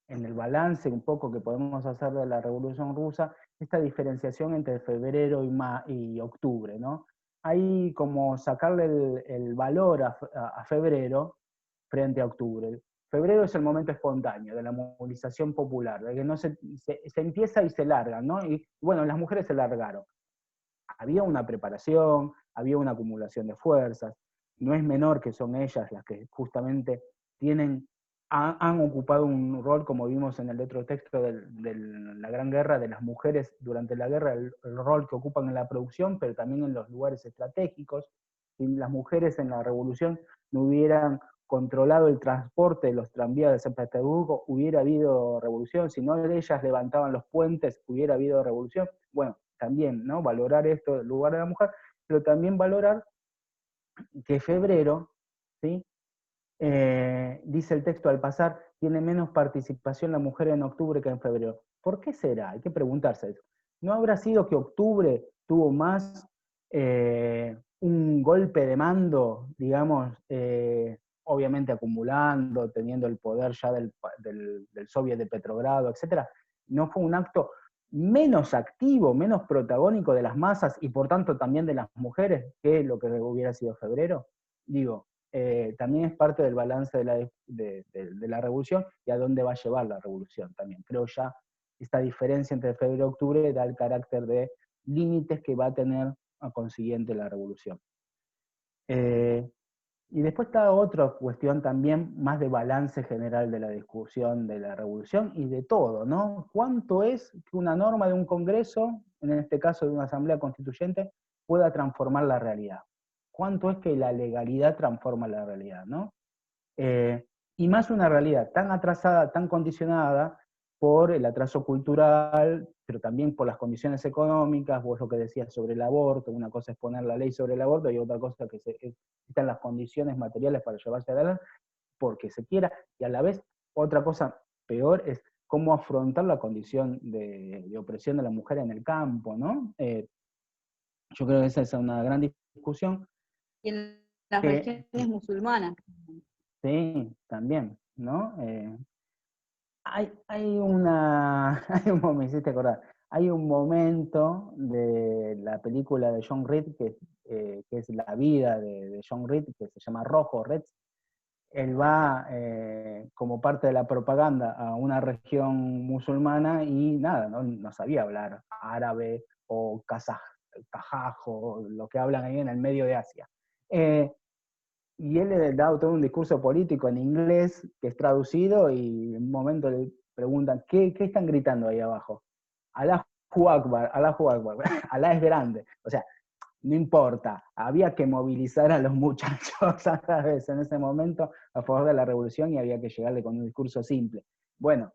en el balance un poco que podemos hacer de la Revolución Rusa, esta diferenciación entre febrero y octubre, ¿no? Hay como sacarle el valor a febrero frente a octubre. Febrero es el momento espontáneo de la movilización popular, de que no se empieza y se larga, ¿no? Y bueno, las mujeres se largaron. Había una preparación, había una acumulación de fuerzas, no es menor que son ellas las que justamente han ocupado un rol, como vimos en el otro texto de la Gran Guerra, de las mujeres durante la guerra, el rol que ocupan en la producción, pero también en los lugares estratégicos. Si las mujeres en la revolución no hubieran controlado el transporte de los tranvías de San Petersburgo, hubiera habido revolución. Si no ellas levantaban los puentes, hubiera habido revolución. Bueno, también, ¿no? Valorar esto, el lugar de la mujer, pero también valorar que febrero, ¿sí? Dice el texto, al pasar, tiene menos participación la mujer en octubre que en febrero. ¿Por qué será? Hay que preguntarse eso. ¿No habrá sido que octubre tuvo más un golpe de mando, digamos, obviamente acumulando, teniendo el poder ya del Soviet de Petrogrado, etcétera? ¿No fue un acto menos activo, menos protagónico de las masas y por tanto también de las mujeres que lo que hubiera sido febrero? Digo, también es parte del balance de la revolución y a dónde va a llevar la revolución también. Creo ya esta diferencia entre febrero y octubre da el carácter de límites que va a tener a consiguiente la revolución. Y después está otra cuestión también más de balance general de la discusión de la revolución y de todo, ¿no? ¿Cuánto es que una norma de un congreso, en este caso de una asamblea constituyente, pueda transformar la realidad? ¿Cuánto es que la legalidad transforma la realidad, ¿no? Y más una realidad tan atrasada, tan condicionada por el atraso cultural, pero también por las condiciones económicas, vos lo que decías sobre el aborto, una cosa es poner la ley sobre el aborto y otra cosa que están las condiciones materiales para llevarse adelante porque se quiera, y a la vez otra cosa peor es cómo afrontar la condición de opresión de la mujer en el campo, ¿no? Yo creo que esa es una gran discusión. Y en las regiones musulmanas. Sí, también, ¿no? Hay una, me hiciste acordar, hay un momento de la película de John Reed, que es la vida de John Reed, que se llama Rojo, Reds. Él va como parte de la propaganda a una región musulmana y nada, no sabía hablar árabe o kazajo, lo que hablan ahí en el medio de Asia. Y él le da todo un discurso político en inglés que es traducido y en un momento le preguntan, ¿qué están gritando ahí abajo? Allahu Akbar, Allahu Akbar, Alá es grande. O sea, no importa, había que movilizar a los muchachos a vez en ese momento a favor de la revolución y había que llegarle con un discurso simple. Bueno,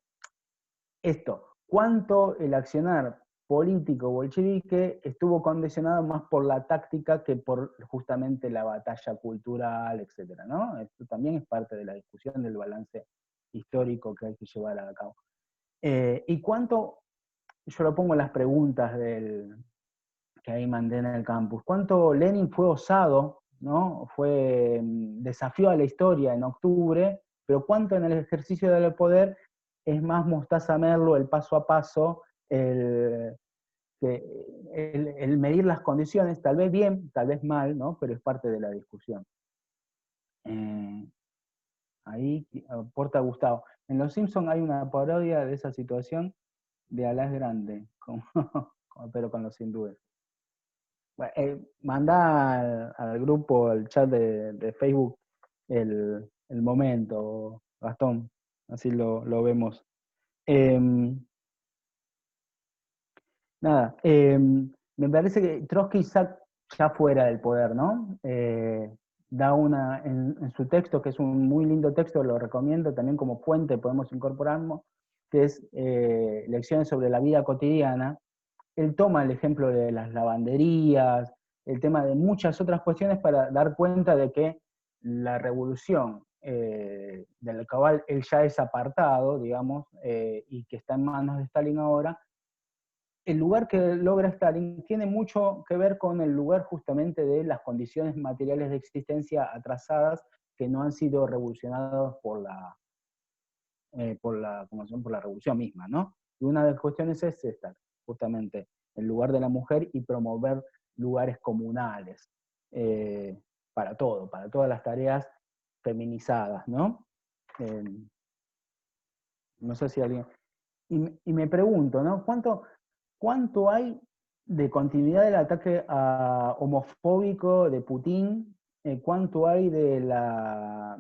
esto, ¿cuánto el accionar político bolchevique estuvo condicionado más por la táctica que por justamente la batalla cultural, etcétera, ¿no? Esto también es parte de la discusión del balance histórico que hay que llevar a cabo. Y cuánto, yo lo pongo en las preguntas que ahí mandé en el campus, cuánto Lenin fue osado, ¿no? Desafió a la historia en octubre, pero cuánto en el ejercicio del poder es más Mostaza Merlo, el paso a paso, el medir las condiciones, tal vez bien, tal vez mal, ¿no? Pero es parte de la discusión. Ahí aporta Gustavo. En Los Simpsons hay una parodia de esa situación de Alá es grande, pero con los hindúes. Bueno, manda al grupo, al chat de Facebook, el momento, Gastón, así lo vemos. Nada, me parece que Trotsky ya fuera del poder, ¿no? da en su texto, que es un muy lindo texto, lo recomiendo, también como fuente podemos incorporarlo, que es Lecciones sobre la vida cotidiana. Él toma el ejemplo de las lavanderías, el tema de muchas otras cuestiones para dar cuenta de que la revolución de la cual él ya es apartado, digamos, y que está en manos de Stalin ahora, el lugar que logra Stalin tiene mucho que ver con el lugar justamente de las condiciones materiales de existencia atrasadas que no han sido revolucionadas por la revolución misma, ¿no? Y una de las cuestiones es esta, justamente, el lugar de la mujer y promover lugares comunales para todo, para todas las tareas feminizadas, ¿no? No sé si alguien... Y me pregunto, ¿no? ¿Cuánto hay de continuidad del ataque homofóbico de Putin? ¿Cuánto hay de la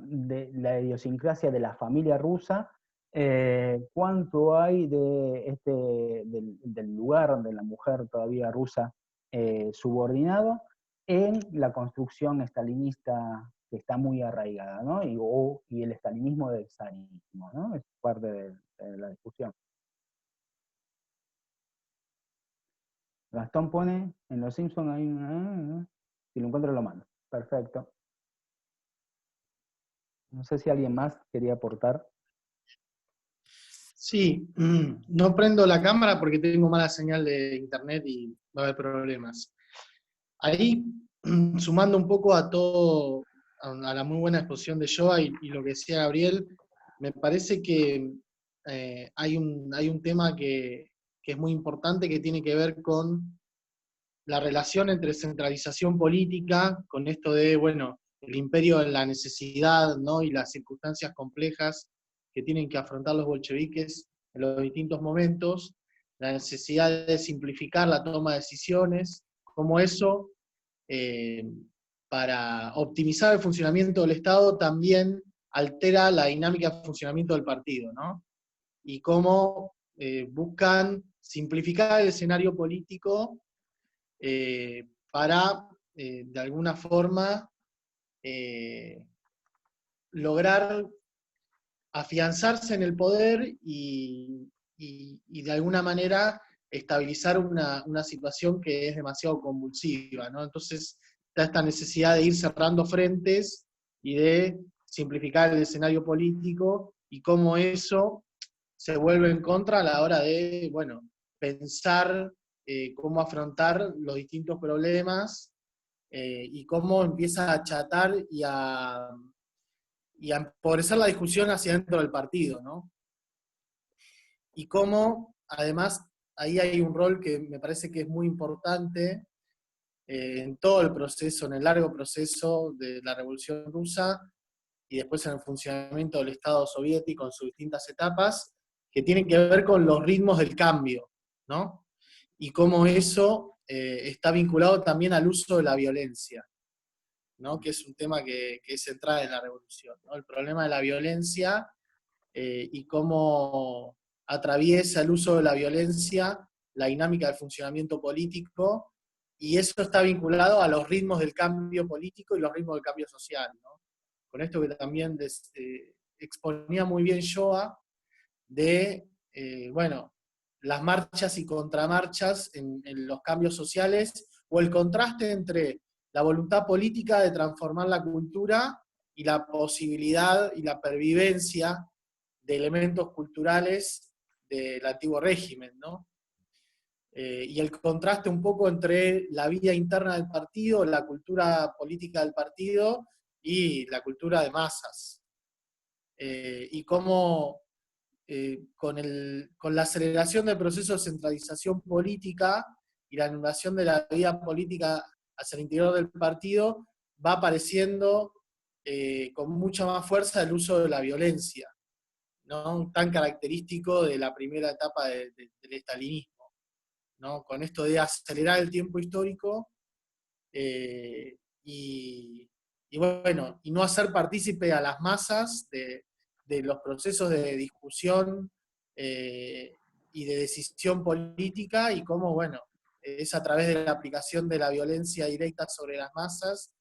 idiosincrasia de la familia rusa? ¿Cuánto hay del lugar de la mujer todavía rusa subordinado en la construcción estalinista que está muy arraigada, ¿no? Y el estalinismo del zarismo, ¿no? Es parte de la discusión. Gastón pone, en Los Simpsons hay una... Si lo encuentro lo mando. Perfecto. No sé si alguien más quería aportar. Sí, no prendo la cámara porque tengo mala señal de internet y va a haber problemas. Ahí, sumando un poco a todo, a la muy buena exposición de Joa y lo que decía Gabriel, me parece que hay un tema que es muy importante que tiene que ver con la relación entre centralización política, con esto de, bueno, el imperio en la necesidad, ¿no? Y las circunstancias complejas que tienen que afrontar los bolcheviques en los distintos momentos, la necesidad de simplificar la toma de decisiones, como eso, eh, para optimizar el funcionamiento del Estado, también altera la dinámica de funcionamiento del partido, ¿no? Y cómo buscan simplificar el escenario político para, de alguna forma, lograr afianzarse en el poder y de alguna manera estabilizar una situación que es demasiado convulsiva, ¿no? Entonces está esta necesidad de ir cerrando frentes y de simplificar el escenario político y cómo eso se vuelve en contra a la hora de, bueno, pensar cómo afrontar los distintos problemas y cómo empieza a achatar y a empobrecer la discusión hacia dentro del partido, ¿no? Y cómo, además, ahí hay un rol que me parece que es muy importante en todo el proceso, en el largo proceso de la Revolución Rusa y después en el funcionamiento del Estado soviético en sus distintas etapas, que tienen que ver con los ritmos del cambio, ¿no? Y cómo eso está vinculado también al uso de la violencia, ¿no? Que es un tema que es central en la revolución, ¿no? El problema de la violencia y cómo atraviesa el uso de la violencia la dinámica del funcionamiento político, y eso está vinculado a los ritmos del cambio político y los ritmos del cambio social, ¿no? Con esto que también exponía muy bien Shoah, de, bueno, las marchas y contramarchas en los cambios sociales, o el contraste entre la voluntad política de transformar la cultura y la posibilidad y la pervivencia de elementos culturales del antiguo régimen, ¿no? Y el contraste un poco entre la vida interna del partido, la cultura política del partido y la cultura de masas. Y cómo con la aceleración del proceso de centralización política y la anulación de la vida política hacia el interior del partido, va apareciendo con mucha más fuerza el uso de la violencia, ¿no? Tan característico de la primera etapa del estalinismo, ¿no? Con esto de acelerar el tiempo histórico y bueno, y no hacer partícipe a las masas de los procesos de discusión y de decisión política, y cómo, bueno, es a través de la aplicación de la violencia directa sobre las masas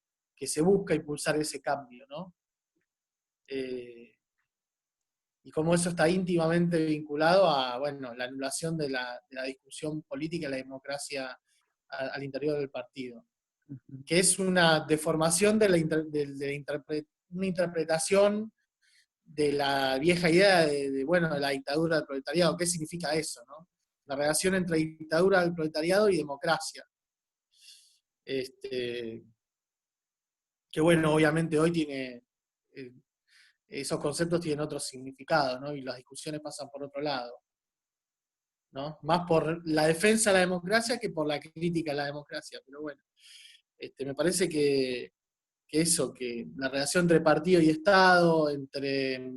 que se busca impulsar ese cambio, ¿no? Y cómo eso está íntimamente vinculado a, bueno, la anulación de la discusión política y la democracia al interior del partido, que es una deformación de una interpretación de la vieja idea bueno, de la dictadura del proletariado. ¿Qué significa eso, no? La relación entre dictadura del proletariado y democracia. Que bueno, obviamente hoy tiene, esos conceptos tienen otro significado, ¿no? Y las discusiones pasan por otro lado, ¿no? Más por la defensa de la democracia que por la crítica a la democracia, pero bueno, me parece que eso, que la relación entre partido y Estado, entre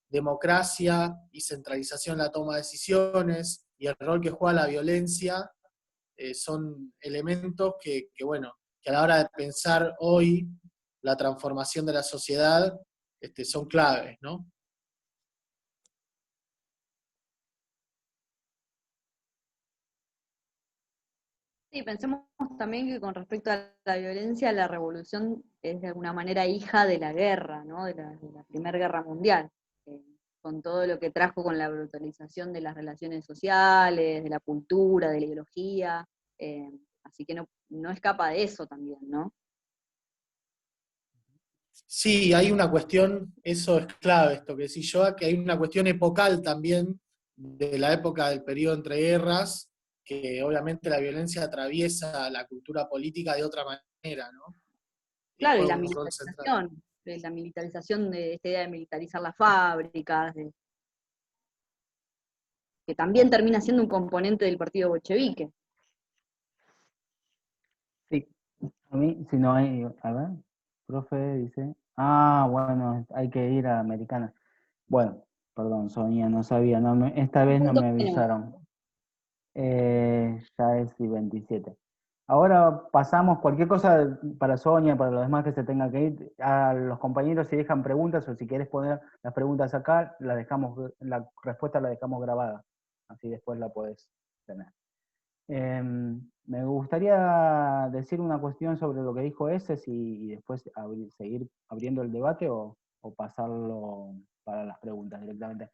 democracia y centralización en la toma de decisiones, y el rol que juega la violencia, son elementos bueno, que a la hora de pensar hoy la transformación de la sociedad, son claves, ¿no? Sí, pensemos también que con respecto a la violencia, la revolución es de alguna manera hija de la guerra, ¿no? De la Primera Guerra Mundial, con todo lo que trajo con la brutalización de las relaciones sociales, de la cultura, de la ideología, así que no escapa de eso también, ¿no? Sí, hay una cuestión, eso es clave, esto que decís yo, que hay una cuestión epocal también de la época del periodo entre guerras, que obviamente la violencia atraviesa la cultura política de otra manera, ¿no? Y Claro, y juega la un rol central. militarización de esta idea de militarizar las fábricas, que también termina siendo un componente del partido bolchevique. Sí, a mí, si no hay, a ver, profe dice, bueno, hay que ir a Americana. Bueno, perdón, Sonia, no sabía, esta vez no Punto me menos. avisaron. Ya es y 27. Ahora pasamos cualquier cosa para Sonia, para los demás que se tengan que ir, a los compañeros si dejan preguntas o si quieres poner las preguntas acá, la respuesta la dejamos grabada, así después la puedes tener. Me gustaría decir una cuestión sobre lo que dijo ese y después seguir abriendo el debate o pasarlo para las preguntas directamente.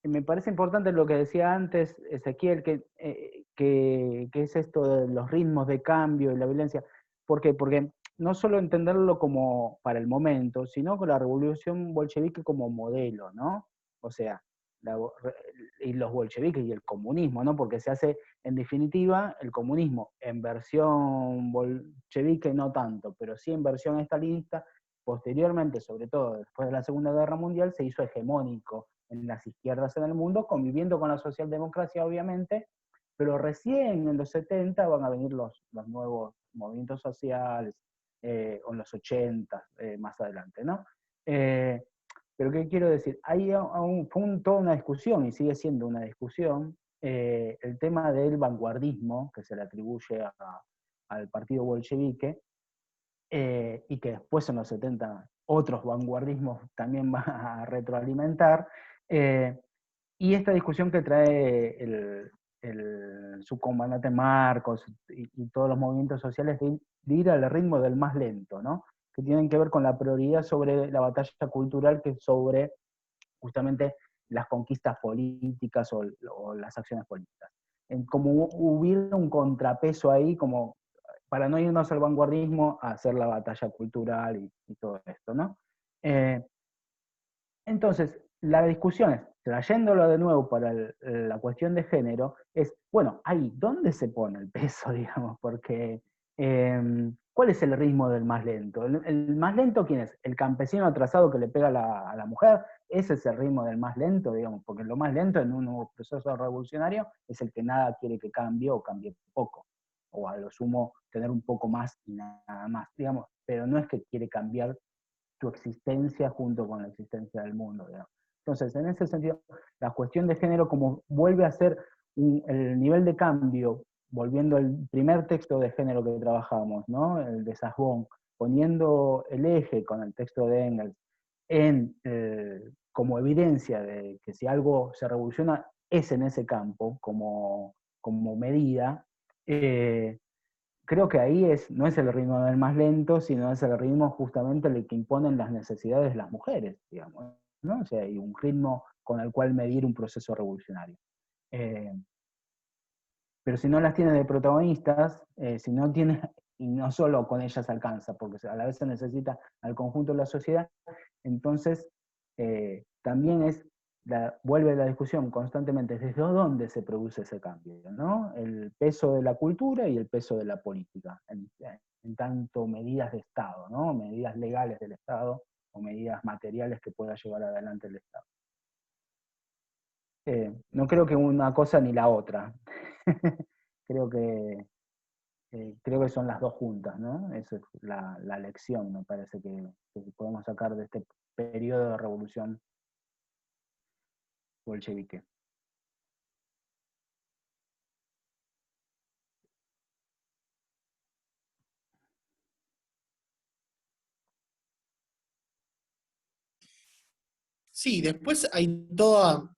Me parece importante lo que decía antes Ezequiel, que es esto de los ritmos de cambio y la violencia. ¿Por qué? Porque no solo entenderlo como para el momento, sino con la revolución bolchevique como modelo, ¿no? O sea, y los bolcheviques y el comunismo, ¿no? Porque se hace, en definitiva, el comunismo en versión bolchevique no tanto, pero sí en versión estalinista. Posteriormente, sobre todo después de la Segunda Guerra Mundial, se hizo hegemónico en las izquierdas en el mundo, conviviendo con la socialdemocracia, obviamente, pero recién en los 70 van a venir los nuevos movimientos sociales, o en los 80, más adelante, ¿no? Pero ¿qué quiero decir? Fue toda una discusión, y sigue siendo una discusión, el tema del vanguardismo, que se le atribuye al partido bolchevique, y que después en los 70 otros vanguardismos también van a retroalimentar, y esta discusión que trae el subcomandante Marcos y todos los movimientos sociales de ir al ritmo del más lento, ¿no? Que tienen que ver con la prioridad sobre la batalla cultural que sobre justamente las conquistas políticas o las acciones políticas. Como hubiera un contrapeso ahí, como para no irnos al vanguardismo, a hacer la batalla cultural y todo esto, ¿no? Entonces, la discusión es, trayéndolo de nuevo para la cuestión de género, es, bueno, ahí, ¿dónde se pone el peso, digamos? Porque, ¿cuál es el ritmo del más lento? ¿El más lento quién es? ¿El campesino atrasado que le pega a la mujer? ¿Ese es el ritmo del más lento, digamos? Porque lo más lento en un nuevo proceso revolucionario es el que nada quiere que cambie o cambie poco, o a lo sumo tener un poco más y nada más, digamos, pero no es que quiere cambiar tu existencia junto con la existencia del mundo, digamos. Entonces, en ese sentido, la cuestión de género como vuelve a ser el nivel de cambio, volviendo al primer texto de género que trabajamos, ¿no? El de Sassbon, poniendo el eje con el texto de Engels como evidencia de que si algo se revoluciona es en ese campo, como medida, creo que ahí no es el ritmo del más lento, sino es el ritmo justamente el que imponen las necesidades de las mujeres, digamos, ¿no? O sea, hay un ritmo con el cual medir un proceso revolucionario. Eh, pero si no las tienes de protagonistas, si no tienes, y no solo con ellas alcanza, porque a la vez se necesita al conjunto de la sociedad, entonces también vuelve la discusión constantemente desde dónde se produce ese cambio, ¿no? El peso de la cultura y el peso de la política, en tanto medidas de Estado, ¿no? Medidas legales del Estado o medidas materiales que pueda llevar adelante el Estado. No creo que una cosa ni la otra. creo creo que son las dos juntas, ¿no? Esa es la lección, me parece, que podemos sacar de este periodo de revolución bolchevique. Sí, después hay toda,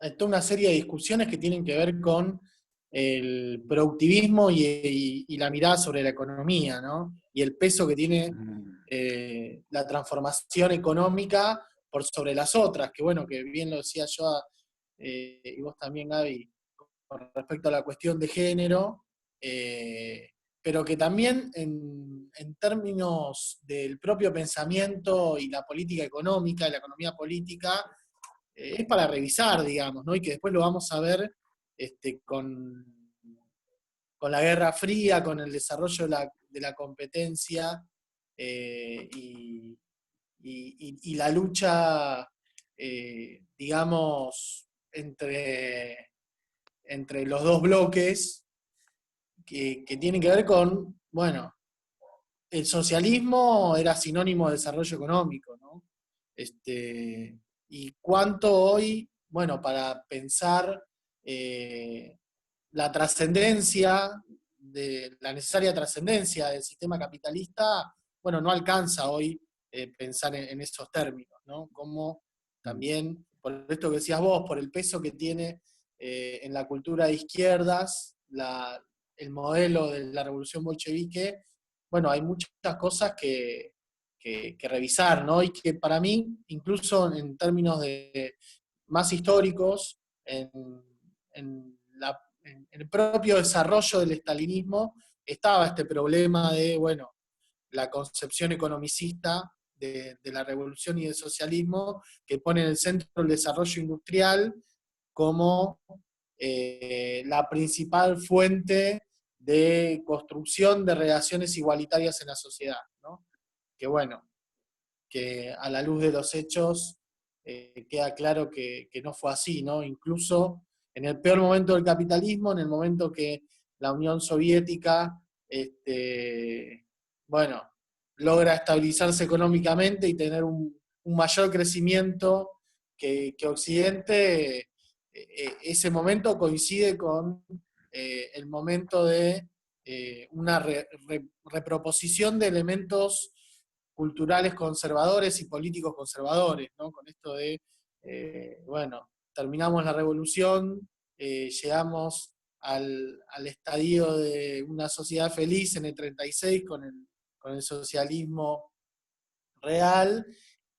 hay toda una serie de discusiones que tienen que ver con el productivismo y la mirada sobre la economía, ¿no? Y el peso que tiene la transformación económica por sobre las otras, que bueno, que bien lo decía yo y vos también, Gaby, con respecto a la cuestión de género, pero que también en términos del propio pensamiento y la política económica, y la economía política, es para revisar, digamos, ¿no? Y que después lo vamos a ver con la Guerra Fría, con el desarrollo de la competencia y la lucha, digamos, entre los dos bloques que tienen que ver con, bueno, el socialismo era sinónimo de desarrollo económico, ¿no? Y cuánto hoy, bueno, para pensar la trascendencia, la necesaria trascendencia del sistema capitalista, bueno, no alcanza hoy pensar en esos términos, ¿no? Como también, por esto que decías vos, por el peso que tiene en la cultura de izquierdas, el modelo de la revolución bolchevique, bueno, hay muchas cosas que revisar, ¿no? Y que para mí, incluso en términos más históricos, en el propio desarrollo del estalinismo, estaba este problema de, bueno, la concepción economicista de la revolución y del socialismo, que pone en el centro el desarrollo industrial como la principal fuente de construcción de relaciones igualitarias en la sociedad, ¿no? Que bueno, que a la luz de los hechos queda claro que no fue así, ¿no? Incluso en el peor momento del capitalismo, en el momento que la Unión Soviética, bueno, logra estabilizarse económicamente y tener un mayor crecimiento que Occidente, ese momento coincide con el momento de una reproposición de elementos culturales conservadores y políticos conservadores, ¿no? Con esto de, bueno, terminamos la revolución, llegamos al estadio de una sociedad feliz en el 36 con el socialismo real,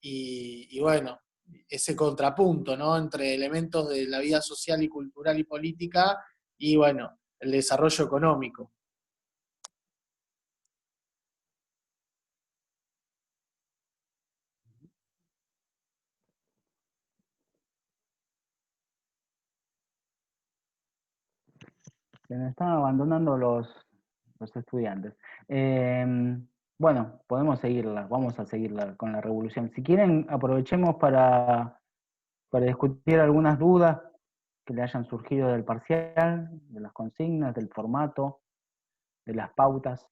y bueno, ese contrapunto, ¿no? Entre elementos de la vida social y cultural y política, y bueno, el desarrollo económico. Se me están abandonando los estudiantes. Bueno, podemos seguirla, vamos a seguirla con la revolución. Si quieren, aprovechemos para discutir algunas dudas que le hayan surgido del parcial, de las consignas, del formato, de las pautas.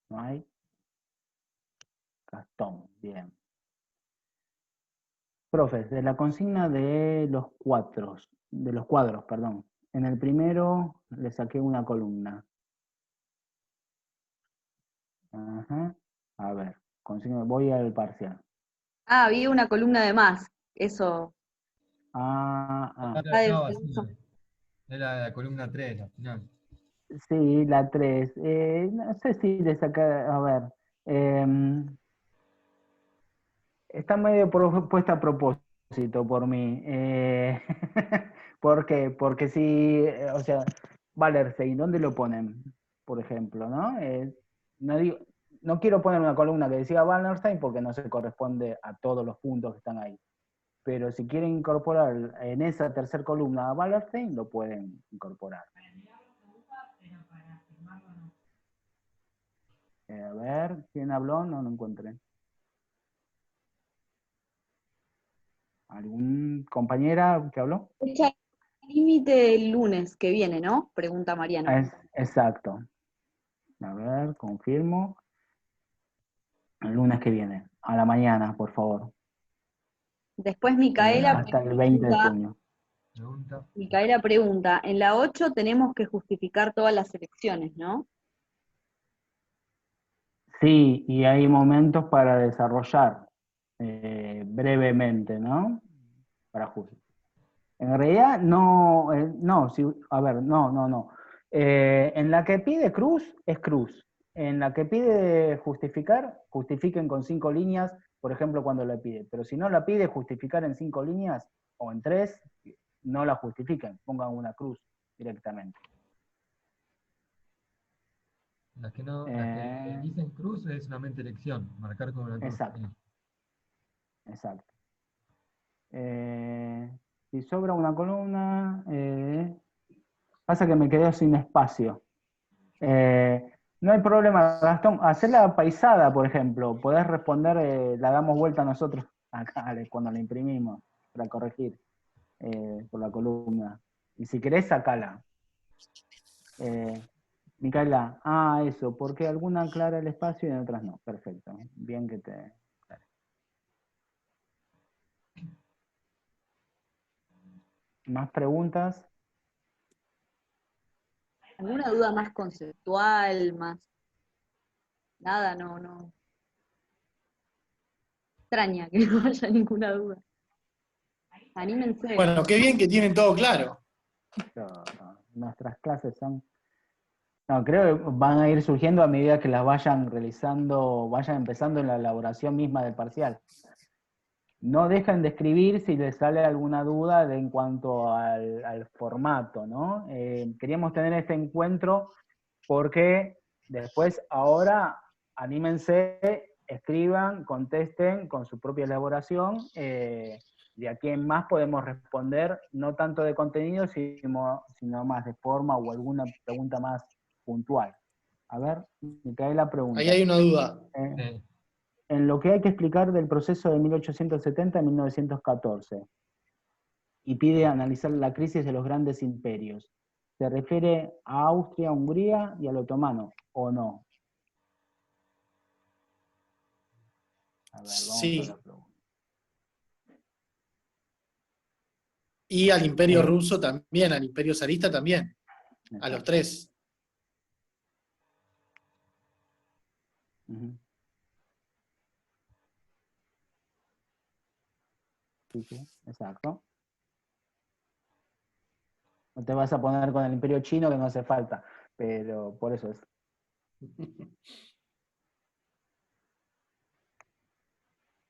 ¿No hay? Gastón, bien. Profes, de la consigna de los cuatros, de los cuadros, perdón. En el primero le saqué una columna. Ajá. A ver, voy al parcial. Ah, había una columna de más. Eso. Ah. Ah, debe Estaba ser eso. vacío. Era la columna 3, al final. Sí, la 3. No sé si le saqué, a ver. Está medio puesta a propósito por mí. ¿Por qué? Porque si, o sea, Valerse, ¿dónde lo ponen? Por ejemplo, ¿no? No, no quiero poner una columna que decía Wallerstein porque no se corresponde a todos los puntos que están ahí. Pero si quieren incorporar en esa tercera columna a Wallerstein, lo pueden incorporar. A ver, ¿quién habló? No lo encontré. ¿Algún compañera que habló? Fecha límite el lunes que viene, ¿no? Pregunta Mariano. Exacto. A ver, confirmo. El lunes que viene, a la mañana, por favor. Después Micaela Hasta el 20 de junio. Pregunta. Micaela pregunta, en la 8 tenemos que justificar todas las elecciones, ¿no? Sí, y hay momentos para desarrollar brevemente, ¿no? Para justificar. En realidad, no, no, sí, a ver, no. En la que pide cruz, es cruz. En la que pide justificar, justifiquen con 5 líneas, por ejemplo, cuando la pide. Pero si no la pide justificar en 5 líneas o en 3, no la justifiquen, pongan una cruz directamente. Las que dicen cruz es solamente elección, marcar con una cruz. Exacto, exacto. Si sobra una columna, pasa que me quedé sin espacio. No hay problema, Gastón. Hacer la paisada, por ejemplo. Podés responder, la damos vuelta nosotros acá cuando la imprimimos para corregir por la columna. Y si querés, sacala. Micaela, eso, porque alguna aclara el espacio y en otras no. Perfecto. Bien que te... ¿Más preguntas? ¿Alguna duda más conceptual, más? Nada, no. Extraña que no haya ninguna duda. Anímense. Bueno, qué bien que tienen todo claro. No, nuestras clases son... No, creo que van a ir surgiendo a medida que las vayan realizando, vayan empezando en la elaboración misma del parcial. No dejen de escribir si les sale alguna duda en cuanto al formato, ¿no? Queríamos tener este encuentro porque después, ahora, anímense, escriban, contesten con su propia elaboración. De aquí en más podemos responder, no tanto de contenido, sino más de forma o alguna pregunta más puntual. A ver, Micaela pregunta. Ahí hay una duda. Sí. En lo que hay que explicar del proceso de 1870 a 1914, y pide analizar la crisis de los grandes imperios. ¿Se refiere a Austria, Hungría y al otomano, o no? A ver, vamos a la Sí. pregunta. Y al Imperio Ruso también, al Imperio Zarista también. A los Exacto. 3. Ujú. Sí, exacto. No te vas a poner con el Imperio Chino que no hace falta, pero por eso es.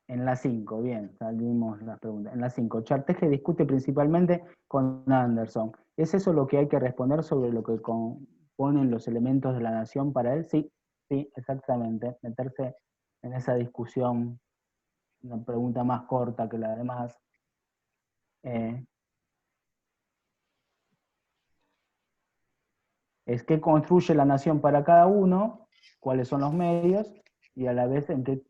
En la 5, bien, salimos las preguntas. En la 5, Charteje discute principalmente con Anderson. ¿Es eso lo que hay que responder sobre lo que componen los elementos de la nación para él? Sí, exactamente. Meterse en esa discusión, una pregunta más corta que la demás. Es qué construye la nación para cada uno, cuáles son los medios, y a la vez en qué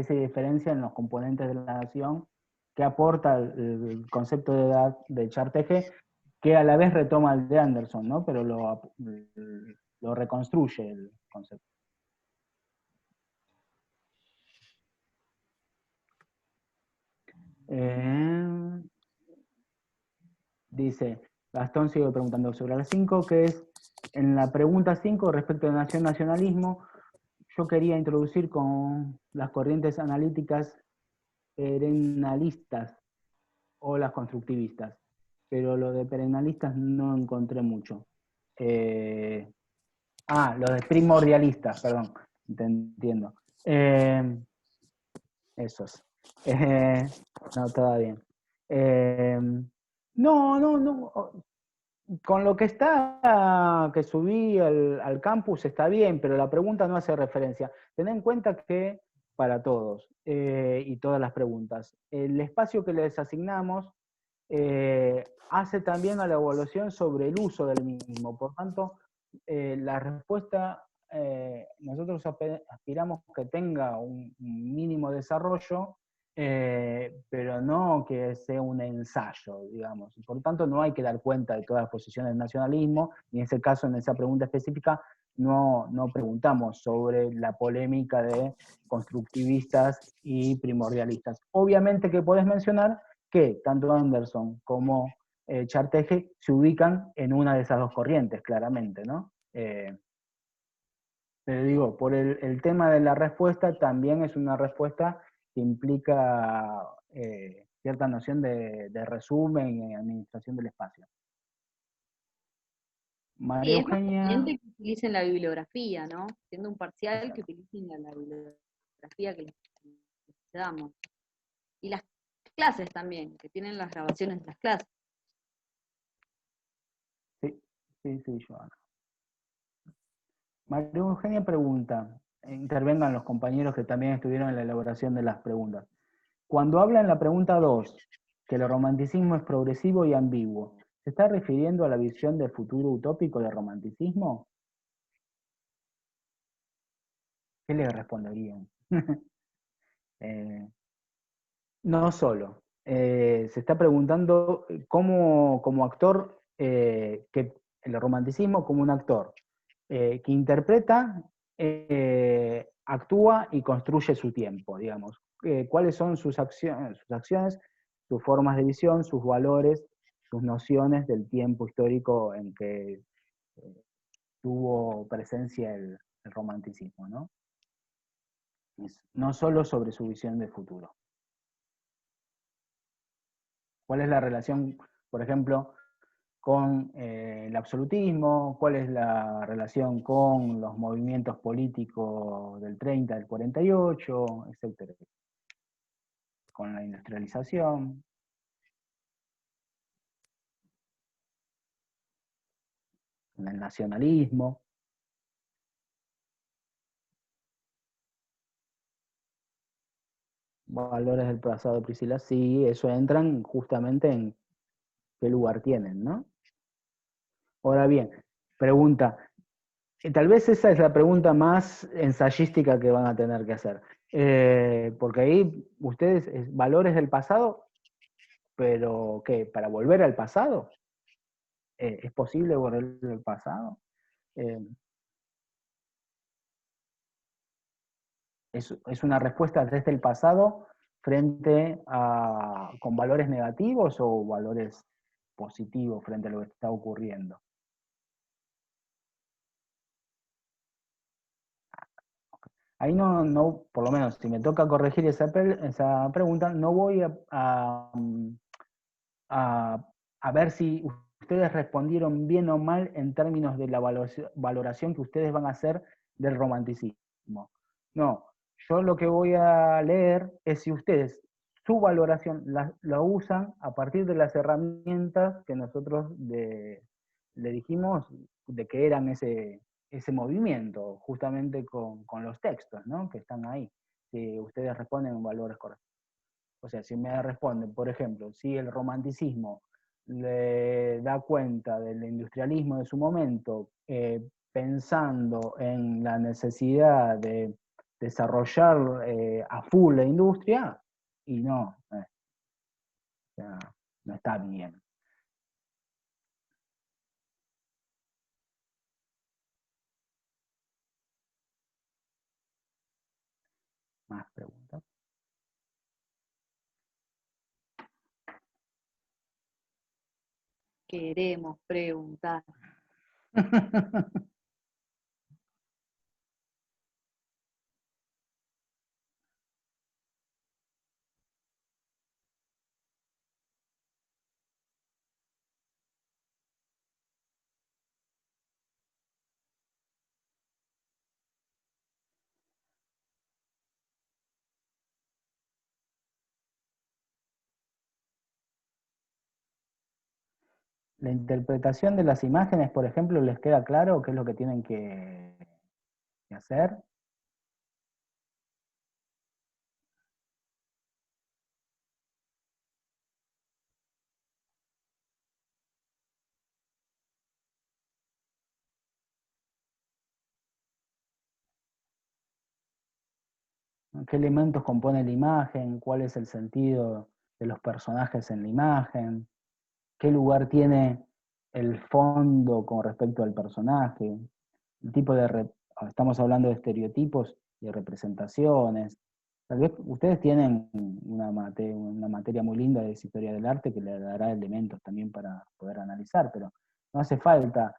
se diferencian los componentes de la nación, qué aporta el concepto de edad de Charteje, que a la vez retoma el de Anderson, ¿no? Pero lo reconstruye el concepto. Dice, Gastón sigue preguntando sobre la 5, que es, en la pregunta 5 respecto de nacionalismo, yo quería introducir con las corrientes analíticas perennialistas o las constructivistas, pero lo de perennialistas no encontré mucho. Lo de primordialistas, perdón, entiendo. Esos. No, todo bien. No. Con lo que está, que subí al campus está bien, pero la pregunta no hace referencia. Ten en cuenta que para todos y todas las preguntas, el espacio que les asignamos hace también a la evaluación sobre el uso del mismo. Por tanto, la respuesta, nosotros aspiramos que tenga un mínimo desarrollo, pero no que sea un ensayo, digamos. Por tanto, no hay que dar cuenta de todas las posiciones del nacionalismo, y en ese caso, en esa pregunta específica, no preguntamos sobre la polémica de constructivistas y primordialistas. Obviamente que podés mencionar que tanto Anderson como Charteje se ubican en una de esas dos corrientes, claramente, ¿no? Pero digo, por el tema de la respuesta, también es una respuesta que implica cierta noción de resumen y administración del espacio. Sí, María es más Eugenia. conveniente que utilicen la bibliografía, ¿no? Siendo un parcial, que utilicen la bibliografía que les damos. Y las clases también, que tienen las grabaciones de las clases. Sí, Joana. María Eugenia pregunta, intervengan los compañeros que también estuvieron en la elaboración de las preguntas. Cuando habla en la pregunta 2, que el romanticismo es progresivo y ambiguo, ¿se está refiriendo a la visión del futuro utópico del romanticismo? ¿Qué le responderían? No solo. Se está preguntando cómo como actor, que el romanticismo como un actor que interpreta, actúa y construye su tiempo, digamos. ¿Cuáles son sus acciones, sus formas de visión, sus valores, sus nociones del tiempo histórico en que tuvo presencia el romanticismo, ¿no? No solo sobre su visión de futuro. ¿Cuál es la relación, por ejemplo, con el absolutismo? ¿Cuál es la relación con los movimientos políticos del 30, del 48, etcétera? Con la industrialización, con el nacionalismo. Valores del pasado, Priscila, sí, eso entran justamente en qué lugar tienen, ¿no? Ahora bien, pregunta, tal vez esa es la pregunta más ensayística que van a tener que hacer. Porque ahí ustedes, valores del pasado, pero ¿qué? ¿Para volver al pasado? ¿Es posible volver al pasado? ¿Es una respuesta desde el pasado frente a con valores negativos o valores positivos frente a lo que está ocurriendo? Ahí no, por lo menos si me toca corregir esa pregunta, no voy a ver si ustedes respondieron bien o mal en términos de la valoración que ustedes van a hacer del romanticismo. No, yo lo que voy a leer es si ustedes su valoración la usan a partir de las herramientas que nosotros le dijimos de que eran ese movimiento, justamente con los textos, ¿no? Que están ahí. Si ustedes responden valores correctos. O sea, si me responden, por ejemplo, si el romanticismo le da cuenta del industrialismo de su momento, pensando en la necesidad de desarrollar a full la industria, y no, o sea, no está bien. Más preguntas. Queremos preguntar. La interpretación de las imágenes, por ejemplo, ¿les queda claro qué es lo que tienen que hacer? ¿Qué elementos compone la imagen? ¿Cuál es el sentido de los personajes en la imagen? ¿Qué lugar tiene el fondo con respecto al personaje? El tipo de estamos hablando de estereotipos y representaciones. Tal vez ustedes tienen una materia muy linda de historia del arte que le dará elementos también para poder analizar, pero no hace falta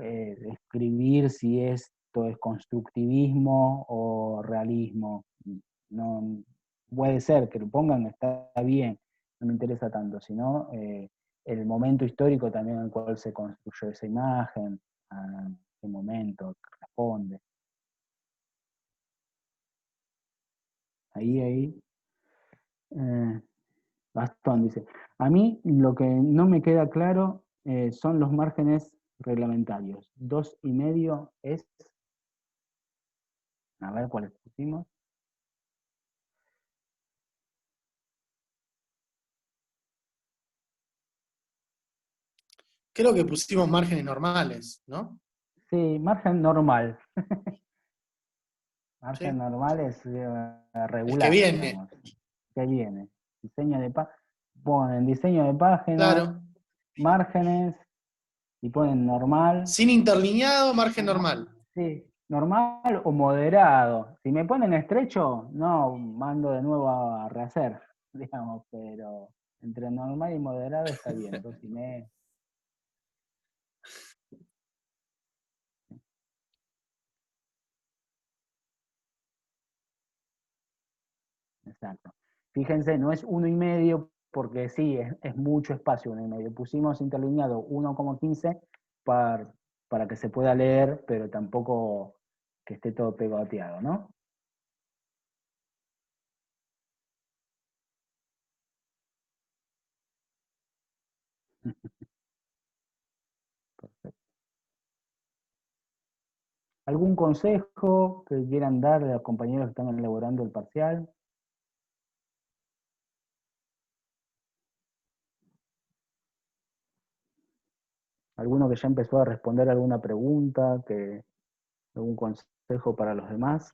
escribir si esto es constructivismo o realismo. No, puede ser que lo pongan, está bien, no me interesa tanto, sino el momento histórico también en el cual se construyó esa imagen, a qué momento responde. Ahí. Gastón dice, a mí lo que no me queda claro son los márgenes reglamentarios. 2,5 es, a ver cuáles pusimos. Creo que pusimos márgenes normales, ¿no? Sí, margen normal. Margen ¿Sí? normal es El que regular, viene, digamos. Que viene. Diseño de ponen diseño de páginas, claro. márgenes, y ponen normal. Sin interlineado, margen normal. Sí, normal o moderado. Si me ponen estrecho, no, mando de nuevo a rehacer, digamos, pero entre normal y moderado está bien, 2,5. Exacto. Fíjense, no es 1,5 porque sí, es mucho espacio 1,5. Pusimos interlineado 1,15 para que se pueda leer, pero tampoco que esté todo pegoteado, ¿no? Perfecto. ¿Algún consejo que quieran dar a los compañeros que están elaborando el parcial? ¿Alguno que ya empezó a responder alguna pregunta? ¿Algún consejo para los demás?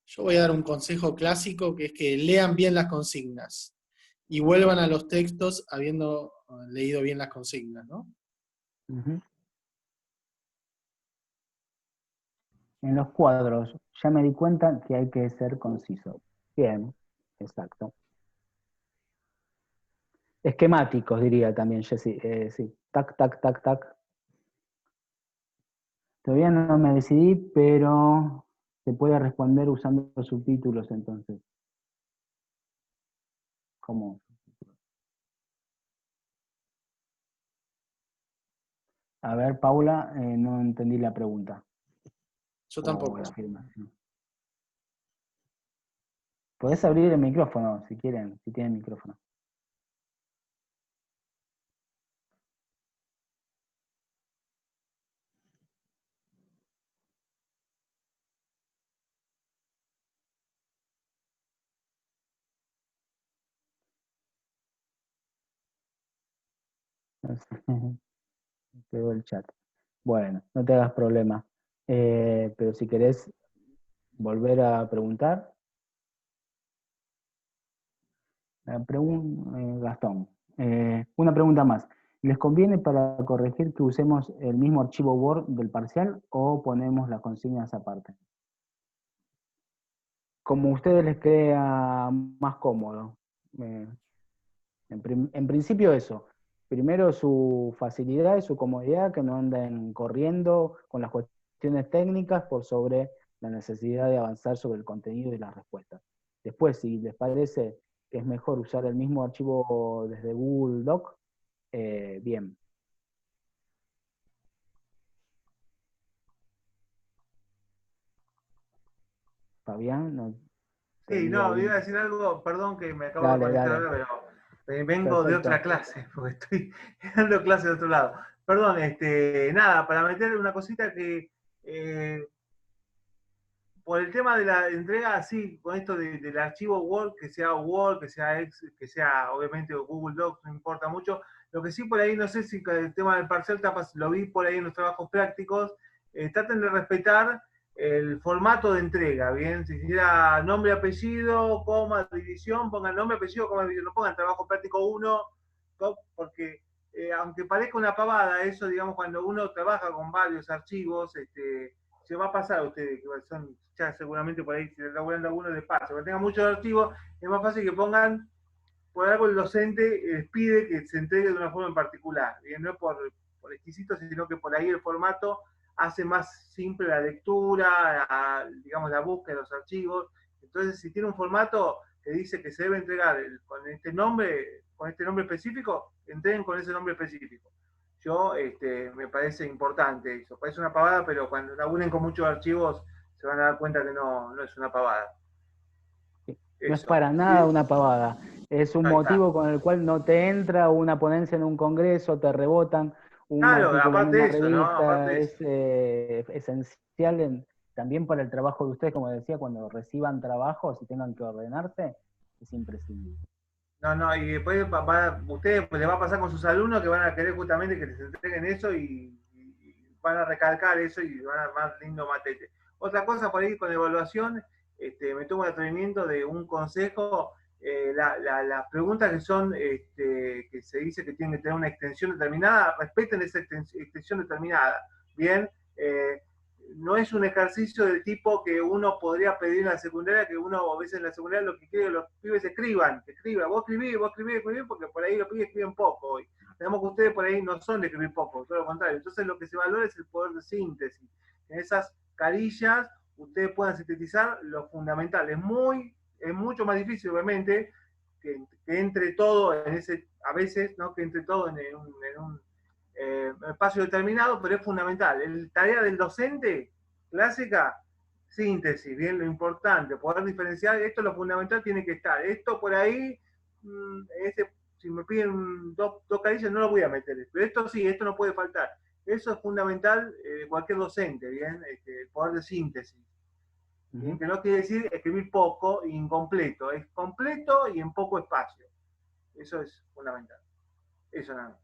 Yo voy a dar un consejo clásico que es que lean bien las consignas y vuelvan a los textos habiendo leído bien las consignas, ¿no? Uh-huh. En los cuadros ya me di cuenta que hay que ser conciso. Bien, exacto. Esquemáticos, diría también Jessy. Sí, tac, tac, tac, tac. Todavía no me decidí, pero se puede responder usando los subtítulos entonces. ¿Cómo? A ver, Paula, no entendí la pregunta. Yo O tampoco. la afirmación. Podés abrir el micrófono si quieren, si tienen micrófono. Quedó el chat. Bueno, no te hagas problema. Pero si querés volver a preguntar. Gastón, una pregunta más. ¿Les conviene para corregir que usemos el mismo archivo Word del parcial o ponemos las consignas aparte? Como a ustedes les queda más cómodo. En principio eso. Primero su facilidad y su comodidad, que no anden corriendo con las cuestiones técnicas por sobre la necesidad de avanzar sobre el contenido y las respuestas. Después, si les parece que es mejor usar el mismo archivo desde Google Doc, bien. Fabián, no. Sí, no, iba a decir algo, perdón que me acabo de Dale, conectar dale. ahora, pero vengo de Perfecto. otra clase, porque estoy dando clase de otro lado. Perdón, nada, para meter una cosita que por el tema de la entrega, sí, con esto del archivo Word, que sea que sea obviamente Google Docs, no importa mucho. Lo que sí por ahí, no sé si con el tema del parcial tapas, lo vi por ahí en los trabajos prácticos, traten de respetar el formato de entrega, ¿bien? Si quisiera nombre, apellido, coma, división, pongan nombre, apellido, coma, división, no pongan trabajo práctico 1, porque aunque parezca una pavada, eso, digamos, cuando uno trabaja con varios archivos, se va a pasar a ustedes, que son ya seguramente por ahí, si le laburan alguno les pasa. Cuando tengan muchos archivos, es más fácil que pongan, por algo el docente les pide que se entregue de una forma en particular. Y no es por exquisito, sino que por ahí el formato hace más simple la lectura, digamos, la búsqueda de los archivos. Entonces, si tiene un formato que dice que se debe entregar con este nombre específico, entreguen con ese nombre específico. Yo, me parece importante eso. Parece una pavada, pero cuando laburen con muchos archivos se van a dar cuenta que no es una pavada. No es Eso. para nada una pavada. Es un Ahí está. motivo con el cual no te entra una ponencia en un congreso, te rebotan un Claro, artículo en aparte una de eso, ¿no? Aparte revista. de Es eso. esencial también para el trabajo de ustedes, como decía, cuando reciban trabajos y tengan que ordenarse, es imprescindible. No, y después ustedes les va a pasar con sus alumnos que van a querer justamente que les entreguen eso y van a recalcar eso y van a armar lindo matete. Otra cosa por ahí con evaluación, me tomo el atrevimiento de un consejo, las preguntas que son, que se dice que tienen que tener una extensión determinada, respeten esa extensión determinada. Bien, no es un ejercicio del tipo que uno podría pedir en la secundaria, que uno a veces en la secundaria lo que quiere que los pibes escriban, vos escribís, porque por ahí los pibes escriben poco hoy. Tenemos que ustedes por ahí no son de escribir poco, todo lo contrario. Entonces lo que se valora es el poder de síntesis. En esas carillas ustedes puedan sintetizar lo fundamental. Es mucho más difícil, obviamente, que entre todo en ese, a veces, ¿no? Que entre todo en un espacio determinado, pero es fundamental. La tarea del docente clásica, síntesis, bien lo importante, poder diferenciar, esto lo fundamental tiene que estar. Esto por ahí, si me piden dos carillas no lo voy a meter, pero esto sí, esto no puede faltar. Eso es fundamental de cualquier docente, bien, el poder de síntesis. Bien, que no quiere decir escribir poco e incompleto, es completo y en poco espacio. Eso es fundamental. Eso nada.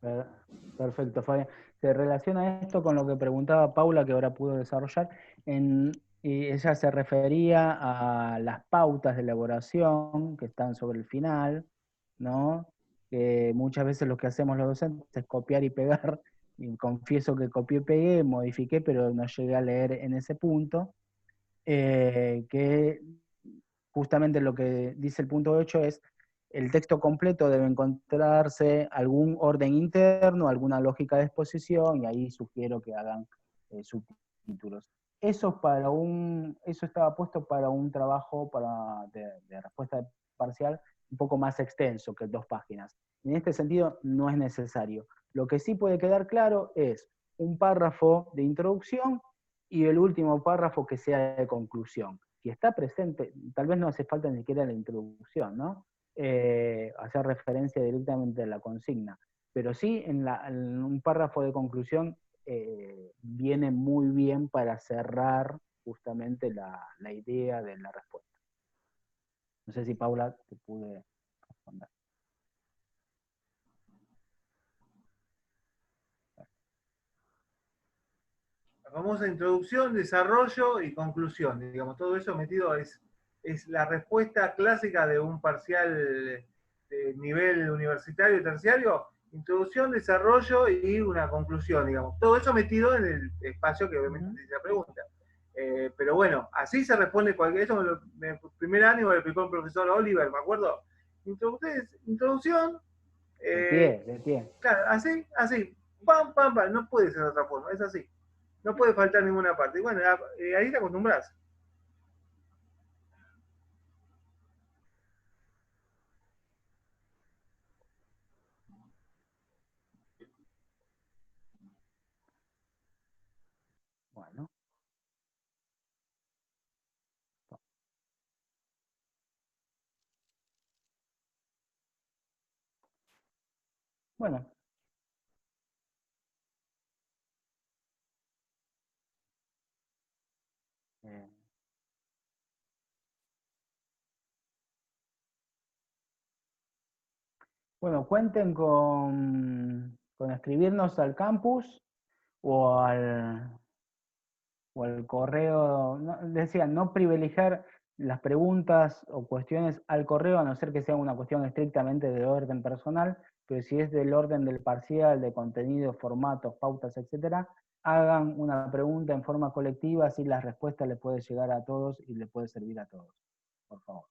Perfecto, Fabián. Se relaciona esto con lo que preguntaba Paula, que ahora pudo desarrollar. Y ella se refería a las pautas de elaboración que están sobre el final, ¿no? Que muchas veces lo que hacemos los docentes es copiar y pegar. Y confieso que copié y pegué, modifiqué, pero no llegué a leer en ese punto. Que justamente lo que dice el punto 8 es: el texto completo debe encontrarse algún orden interno, alguna lógica de exposición, y ahí sugiero que hagan subtítulos. Eso estaba puesto para un trabajo de respuesta parcial un poco más extenso que 2 páginas. En este sentido, no es necesario. Lo que sí puede quedar claro es un párrafo de introducción y el último párrafo que sea de conclusión. Si está presente, tal vez no hace falta ni siquiera la introducción, ¿no? Hacer referencia directamente a la consigna. Pero sí, en un párrafo de conclusión viene muy bien para cerrar justamente la idea de la respuesta. No sé si Paula te pude responder. La famosa introducción, desarrollo y conclusión. Digamos, todo eso metido es la respuesta clásica de un parcial de nivel universitario, terciario, introducción, desarrollo y una conclusión, digamos. Todo eso metido en el espacio que obviamente dice la pregunta. Pero bueno, así se responde cualquier... Eso en el primer año me lo explicó el profesor Oliver, me acuerdo. Introducción... De pie. Claro, así. Pam, pam, pam. No puede ser de otra forma, es así. No puede faltar ninguna parte. Y bueno, ahí te acostumbras. Bueno. Bueno. Bueno, cuenten con escribirnos al campus o al correo. Decían, no privilegiar las preguntas o cuestiones al correo, a no ser que sea una cuestión estrictamente de orden personal, pero si es del orden del parcial, de contenido, formatos, pautas, etcétera, hagan una pregunta en forma colectiva, así la respuesta le puede llegar a todos y le puede servir a todos. Por favor.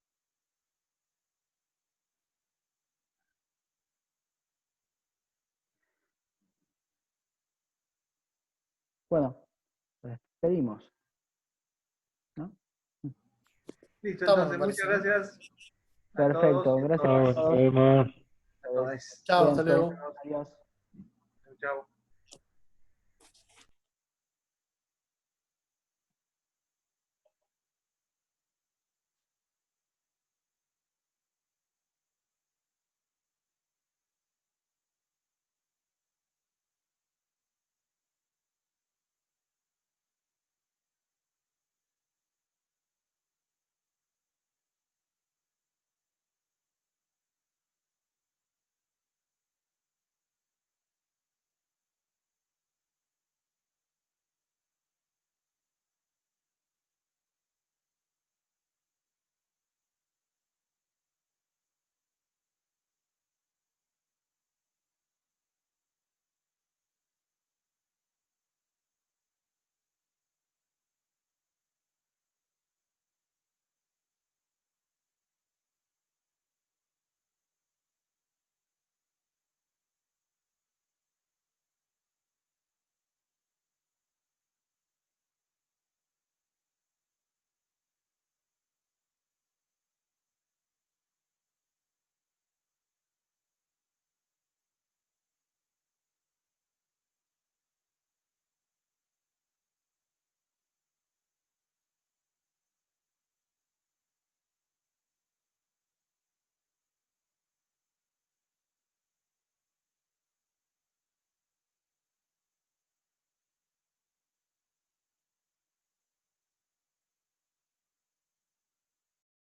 Bueno, pues pedimos, ¿no? Listo, entonces, muchas gracias. Perfecto, gracias a todos. Además. Chao, hasta luego. Adiós. Chao.